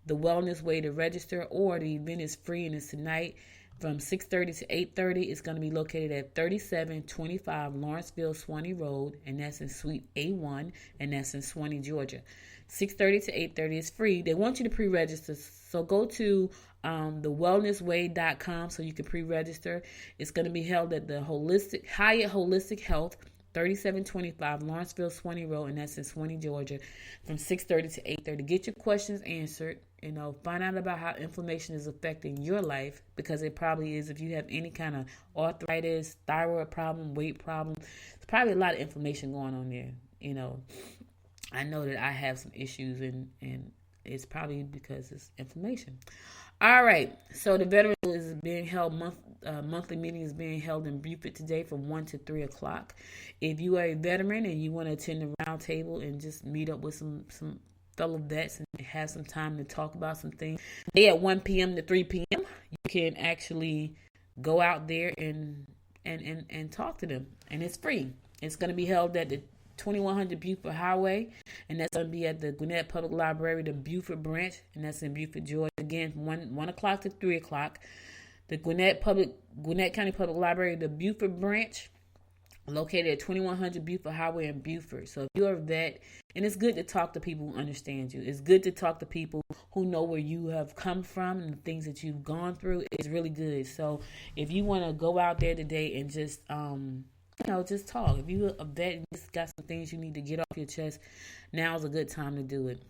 the Wellness Way to register, or the event is free and it's tonight from 6:30 to 8:30. It's going to be located at 3725 Lawrenceville Swanee Road, and that's in Suite A1, and that's in Swanee, Georgia. 6:30 to 8:30 is free. They want you to pre-register, so go to thewellnessway.com so you can pre-register. It's going to be held at the Hyatt Holistic Health, 3725 Lawrenceville Swanee Road, and that's in Swanee, Georgia, from 6:30 to 8:30. Get your questions answered. You know, find out about how inflammation is affecting your life, because it probably is. If you have any kind of arthritis, thyroid problem, weight problem, there's probably a lot of inflammation going on there. You know, I know that I have some issues, and it's probably because it's inflammation. All right, so the Veterans is being held, monthly meeting is being held in Beaufort today from 1 to 3 o'clock. If you are a veteran and you want to attend the round table and just meet up with some fellow vets and have some time to talk about some things, today at 1 p.m. to 3 p.m., you can actually go out there and talk to them, and it's free. It's going to be held at the 2100 Beaufort Highway, and that's going to be at the Gwinnett Public Library, the Beaufort branch, and that's in Beaufort, Georgia. Again, from 1 o'clock to 3 o'clock. The Gwinnett County Public Library, the Beaufort branch, located at 2100 Beaufort Highway in Beaufort. So if you're a vet, and it's good to talk to people who understand you. It's good to talk to people who know where you have come from and the things that you've gone through. It's really good. So if you want to go out there today and just just talk. If you're a vet and just got some things you need to get off your chest, now's a good time to do it.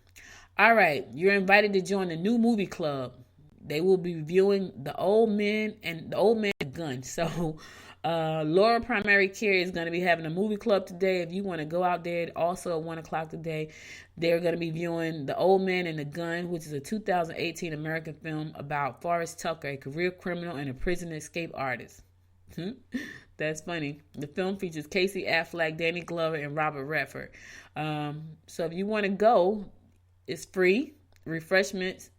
All right, you're invited to join the new movie club. They will be reviewing The Old Man and the Gun. So Laura Primary Care is going to be having a movie club today. If you want to go out there, also at 1 o'clock today, they're going to be viewing The Old Man and the Gun, which is a 2018 American film about Forrest Tucker, a career criminal and a prison escape artist. That's funny. The film features Casey Affleck, Danny Glover, and Robert Redford. So if you want to go, it's free. Refreshments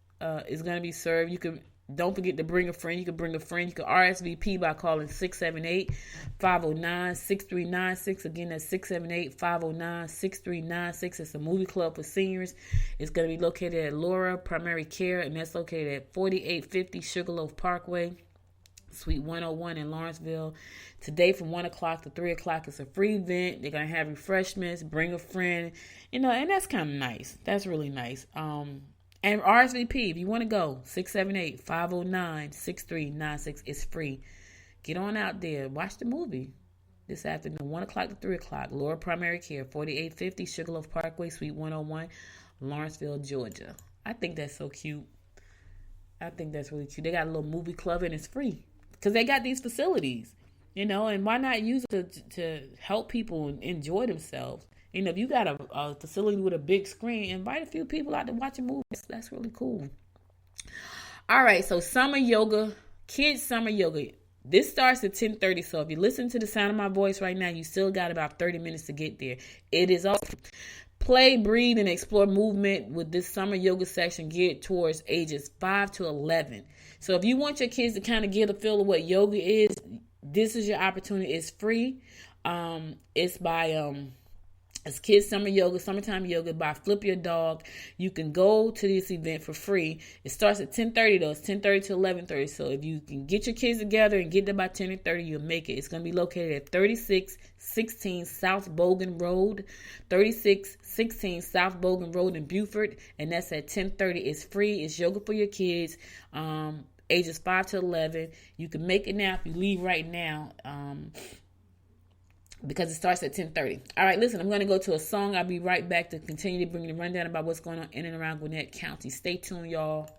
is going to be served. You can Don't forget to bring a friend. You can bring a friend. You can RSVP by calling 678-509-6396. Again, that's 678-509-6396. It's a movie club for seniors. It's going to be located at Laura Primary Care, and that's located at 4850 Sugarloaf Parkway, Suite 101 in Lawrenceville. Today from 1 o'clock to 3 o'clock. It's a free event. They're going to have refreshments. Bring a friend. And that's kind of nice. That's really nice. And RSVP, if you want to go, 678-509-6396. It's free. Get on out there. Watch the movie this afternoon, 1 o'clock to 3 o'clock. Laura Primary Care, 4850 Sugarloaf Parkway, Suite 101, Lawrenceville, Georgia. I think that's so cute. I think that's really cute. They got a little movie club and it's free because they got these facilities, and why not use it to help people enjoy themselves? If you got a facility with a big screen, invite a few people out to watch a movie. That's really cool. All right, so summer yoga, kids summer yoga. This starts at 10:30. So if you listen to the sound of my voice right now, you still got about 30 minutes to get there. It is awesome. Play, breathe, and explore movement with this summer yoga section geared towards ages 5 to 11. So if you want your kids to kind of get a feel of what yoga is, this is your opportunity. It's free. It's by It's Kids Summer Yoga, Summertime Yoga by Flip Your Dog. You can go to this event for free. It starts at 10:30 though. It's 10:30 to 11:30. So if you can get your kids together and get there by 10:30, you'll make it. It's going to be located at 3616 South Bogan Road. 3616 South Bogan Road in Beaufort. And that's at 10:30. It's free. It's yoga for your kids. Ages 5 to 11. You can make it now if you leave right now. Because it starts at 10:30. All right, listen, I'm going to go to a song. I'll be right back to continue to bring you the rundown about what's going on in and around Gwinnett County. Stay tuned, y'all.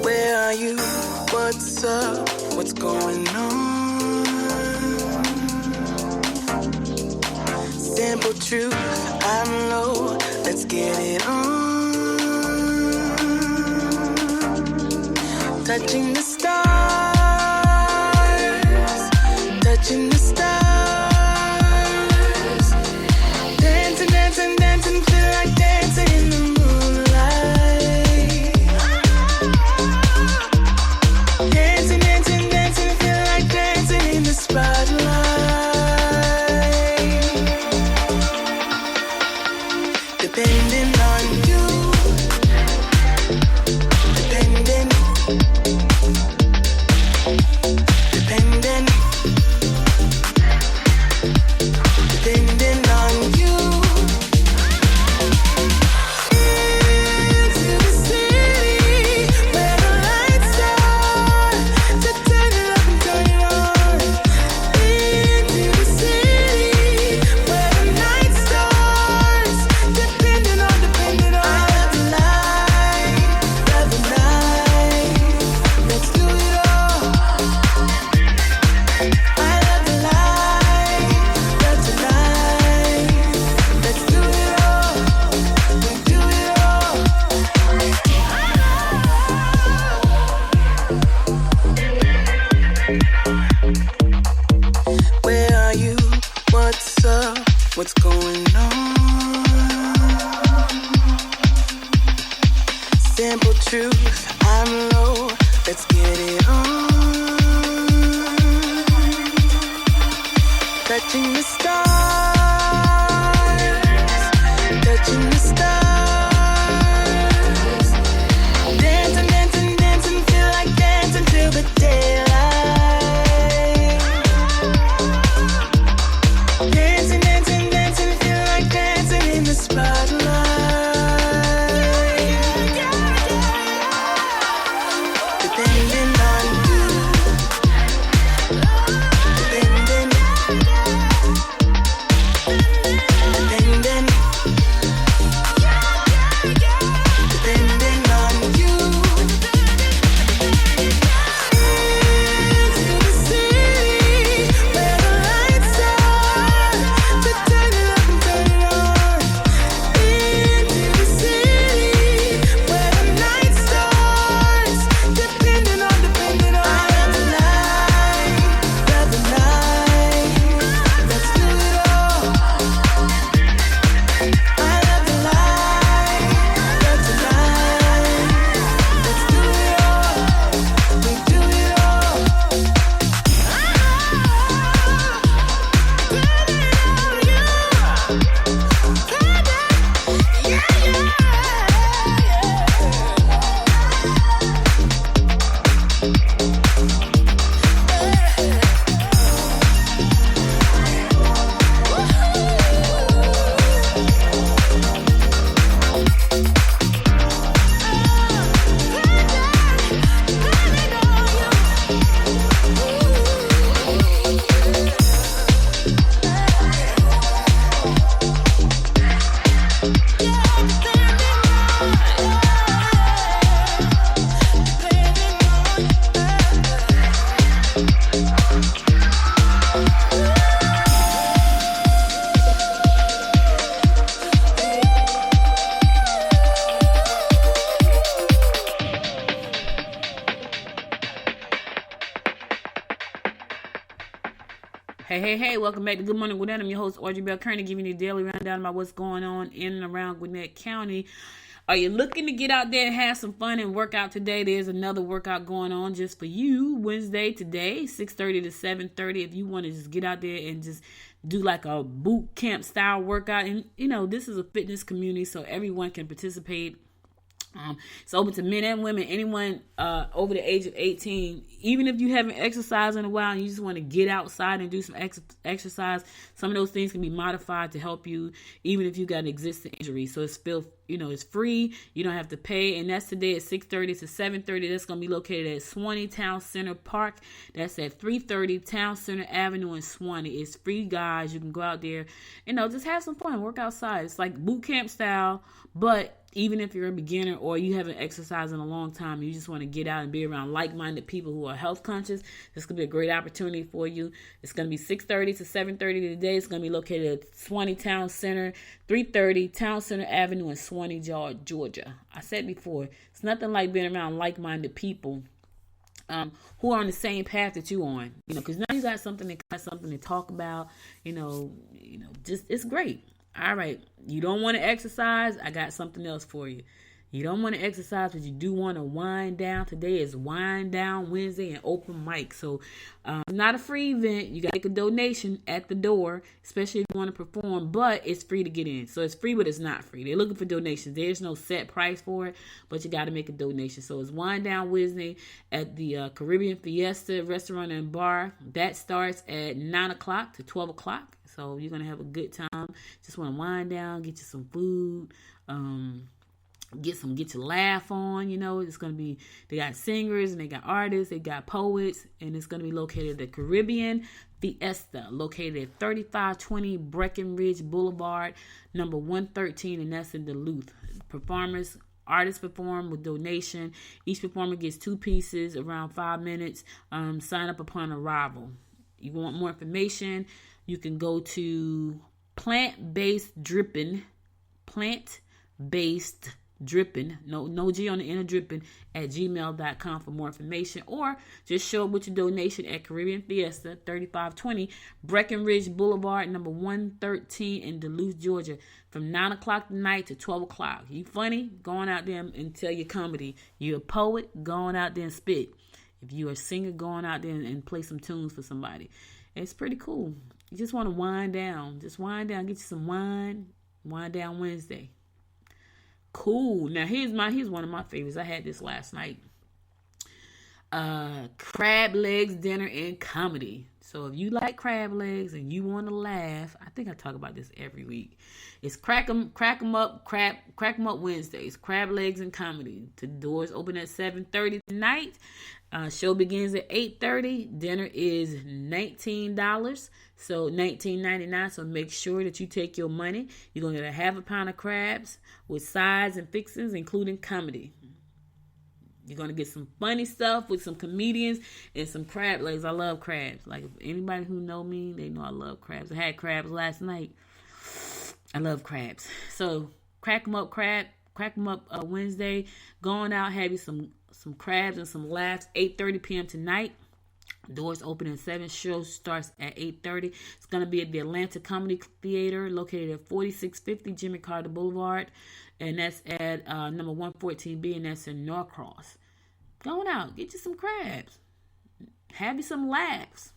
Where are you? What's up? What's going on? Simple truth, I'm low, let's get it on. Touching the stars, touching the stars. Dancing, dancing, dancing, feel like dancing in the moonlight. Dancing, dancing, dancing, feel like dancing in the spotlight. Depending on you, depending, depending, depending on you. Into the city where the lights are, to turn it up and turn it on. Into the city where the night stars, depending on. I love the night, let's do it all. I love the night, let's do it all. We do it all. Where are you? What's up? What's going on? Simple truth, I'm low, let's get it on. Touching the stars, touching the stars. Dancing, dancing, dancing, feel like dancing till the daylight. Dancing, dancing, dancing, feel like dancing in the spotlight. Depending on you, depending. Hey, welcome back to Good Morning Gwinnett. I'm your host, Audrey Bell Kearney, giving you a daily rundown about what's going on in and around Gwinnett County. Are you looking to get out there and have some fun and work out today? There's another workout going on just for you. Wednesday today, 6:30 to 7:30. If you want to just get out there and just do like a boot camp style workout. And, you know, this is a fitness community, so everyone can participate. It's open to men and women, anyone over the age of 18. Even if you haven't exercised in a while and you just want to get outside and do some exercise, some of those things can be modified to help you, even if you got an existing injury. So it's it's free. You don't have to pay. And that's today at 6:30 to 7:30. That's going to be located at Swanee Town Center Park. That's at 330 Town Center Avenue in Swanee. It's free, guys. You can go out there, just have some fun, work outside. It's like boot camp style, but even if you're a beginner or you haven't exercised in a long time, you just want to get out and be around like-minded people who are health conscious, this could be a great opportunity for you. It's going to be 6:30 to 7:30 today. It's going to be located at Swanee Town Center, 330 Town Center Avenue in Swanee, Georgia. I said before, it's nothing like being around like-minded people who are on the same path that you on, because now you got something to talk about, just it's great. All right, you don't want to exercise? I got something else for you. You don't want to exercise, but you do want to wind down. Today is Wind Down Wednesday and open mic. So not a free event. You got to make a donation at the door, especially if you want to perform, but it's free to get in. So it's free, but it's not free. They're looking for donations. There's no set price for it, but you got to make a donation. So it's Wind Down Wednesday at the Caribbean Fiesta Restaurant and Bar. That starts at 9 o'clock to 12 o'clock. So you're going to have a good time. Just want to wind down, get you some food, get your laugh on. It's going to be, they got singers and they got artists, they got poets, and it's going to be located at the Caribbean Fiesta, located at 3520 Breckenridge Boulevard, number 113, and that's in Duluth. Artists perform with donation. Each performer gets 2 pieces, around 5 minutes. Sign up upon arrival. You want more information? You can go to plant-based dripping, no G on the end of dripping, at gmail.com for more information, or just show up with your donation at Caribbean Fiesta, 3520 Breckenridge Boulevard, number 113 in Duluth, Georgia, from 9 o'clock tonight to 12 o'clock. You funny? Going out there and tell your comedy. You're a poet? Going out there and spit. If you're a singer, going out there and play some tunes for somebody. It's pretty cool. You just want to wind down. Just wind down. Get you some wine. Wind Down Wednesday. Cool. Now, here's one of my favorites. I had this last night. Crab legs dinner and comedy. So if you like crab legs and you want to laugh, I think I talk about this every week. It's crack 'em up Wednesdays. Crab legs and comedy. The doors open at 7:30 tonight. Show begins at 8:30. Dinner is $19, so $19.99. So make sure that you take your money. You're gonna get a half a pound of crabs with sides and fixings, including comedy. You're going to get some funny stuff with some comedians and some crab legs. I love crabs. Like, if anybody who know me, they know I love crabs. I had crabs last night. I love crabs. So, crack them up Wednesday. Going out, have you some crabs and some laughs. 8:30 p.m. tonight. Doors open at 7. Show starts at 8:30. It's going to be at the Atlanta Comedy Theater, located at 4650 Jimmy Carter Boulevard. And that's at number 114B, and that's in Norcross. Going out, get you some crabs. Have you some laughs.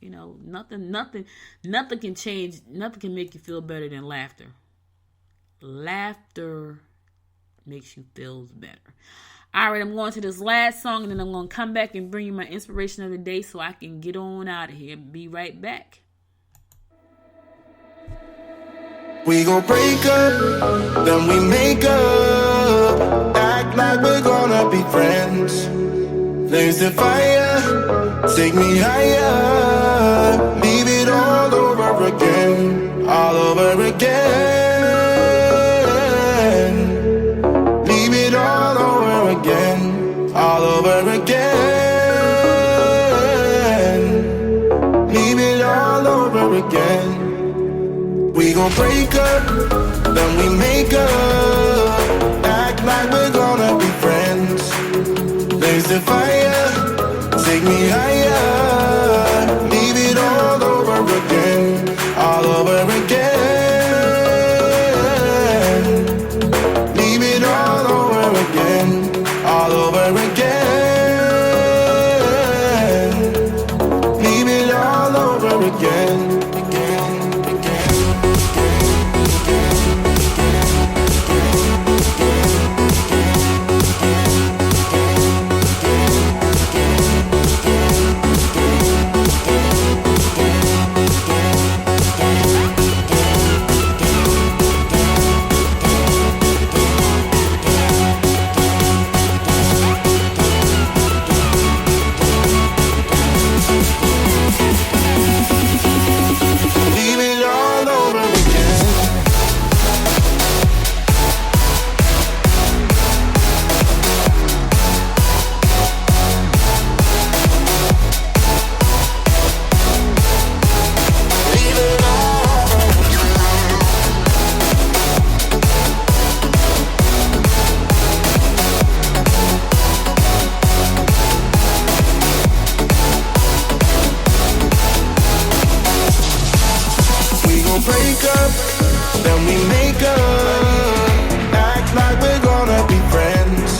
Nothing can change. Nothing can make you feel better than laughter. Laughter makes you feel better. All right, I'm going to this last song, and then I'm going to come back and bring you my inspiration of the day so I can get on out of here. Be right back. We gon' break up, then we make up. Act like we're gonna be friends. Flames the fire, take me higher. Leave it all over again, all over again. Leave it all over again, all over again. again. We gon' break up, then we make up. Act like we're gonna be friends. Blaze the fire, take me higher. Leave it all over again, all over again. Leave it all over again, all over again. Leave it all over again. Break up, then we make up. Act like we're gonna be friends.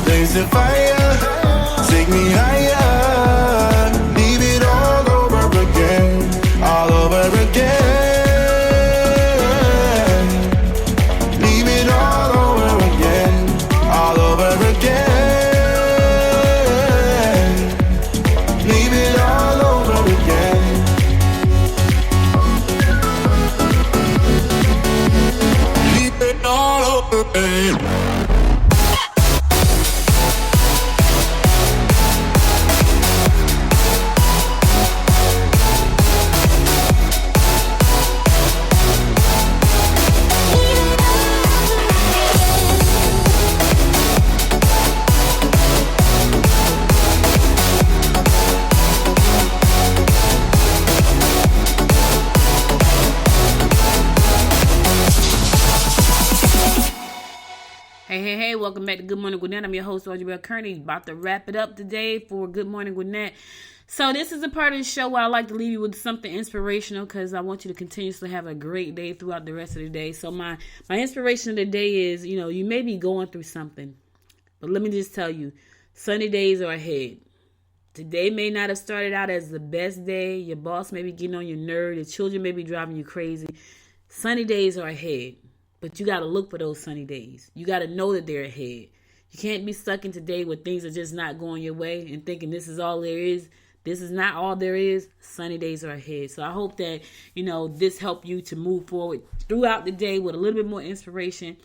Blaze the fire, take me higher. Leave it all over again, all over again. Leave it all over again, all over again. Leave it all over again. All over again. Hey, welcome back to Good Morning Gwinnett. I'm your host, Audrey Bell Kearney. About to wrap it up today for Good Morning Gwinnett. So this is a part of the show where I like to leave you with something inspirational because I want you to continuously have a great day throughout the rest of the day. So my inspiration of the day is, you may be going through something, but let me just tell you, sunny days are ahead. Today may not have started out as the best day. Your boss may be getting on your nerve. Your children may be driving you crazy. Sunny days are ahead. But you got to look for those sunny days. You got to know that they're ahead. You can't be stuck in today where things are just not going your way and thinking this is all there is. This is not all there is. Sunny days are ahead. So I hope that, this helped you to move forward throughout the day with a little bit more inspiration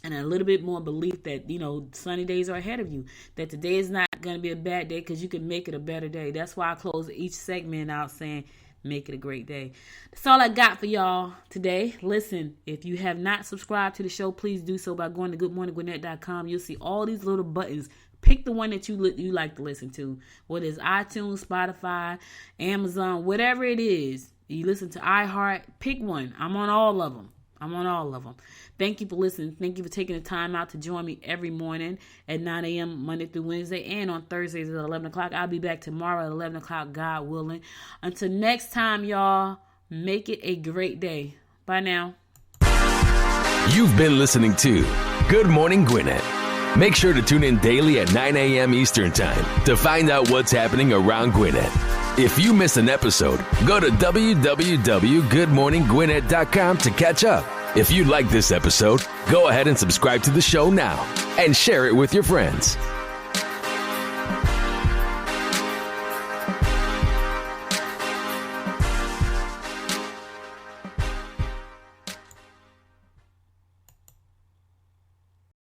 and a little bit more belief that, sunny days are ahead of you. That today is not going to be a bad day because you can make it a better day. That's why I close each segment out saying, make it a great day. That's all I got for y'all today. Listen, if you have not subscribed to the show, please do so by going to goodmorninggwinnett.com. You'll see all these little buttons. Pick the one that you like to listen to. Whether it's iTunes, Spotify, Amazon, whatever it is. You listen to iHeart, pick one. I'm on all of them. Thank you for listening. Thank you for taking the time out to join me every morning at 9 a.m. Monday through Wednesday and on Thursdays at 11 o'clock. I'll be back tomorrow at 11 o'clock, God willing. Until next time, y'all, make it a great day. Bye now. You've been listening to Good Morning Gwinnett. Make sure to tune in daily at 9 a.m. Eastern Time to find out what's happening around Gwinnett. If you miss an episode, go to www.goodmorninggwinnett.com to catch up. If you like this episode, go ahead and subscribe to the show now and share it with your friends.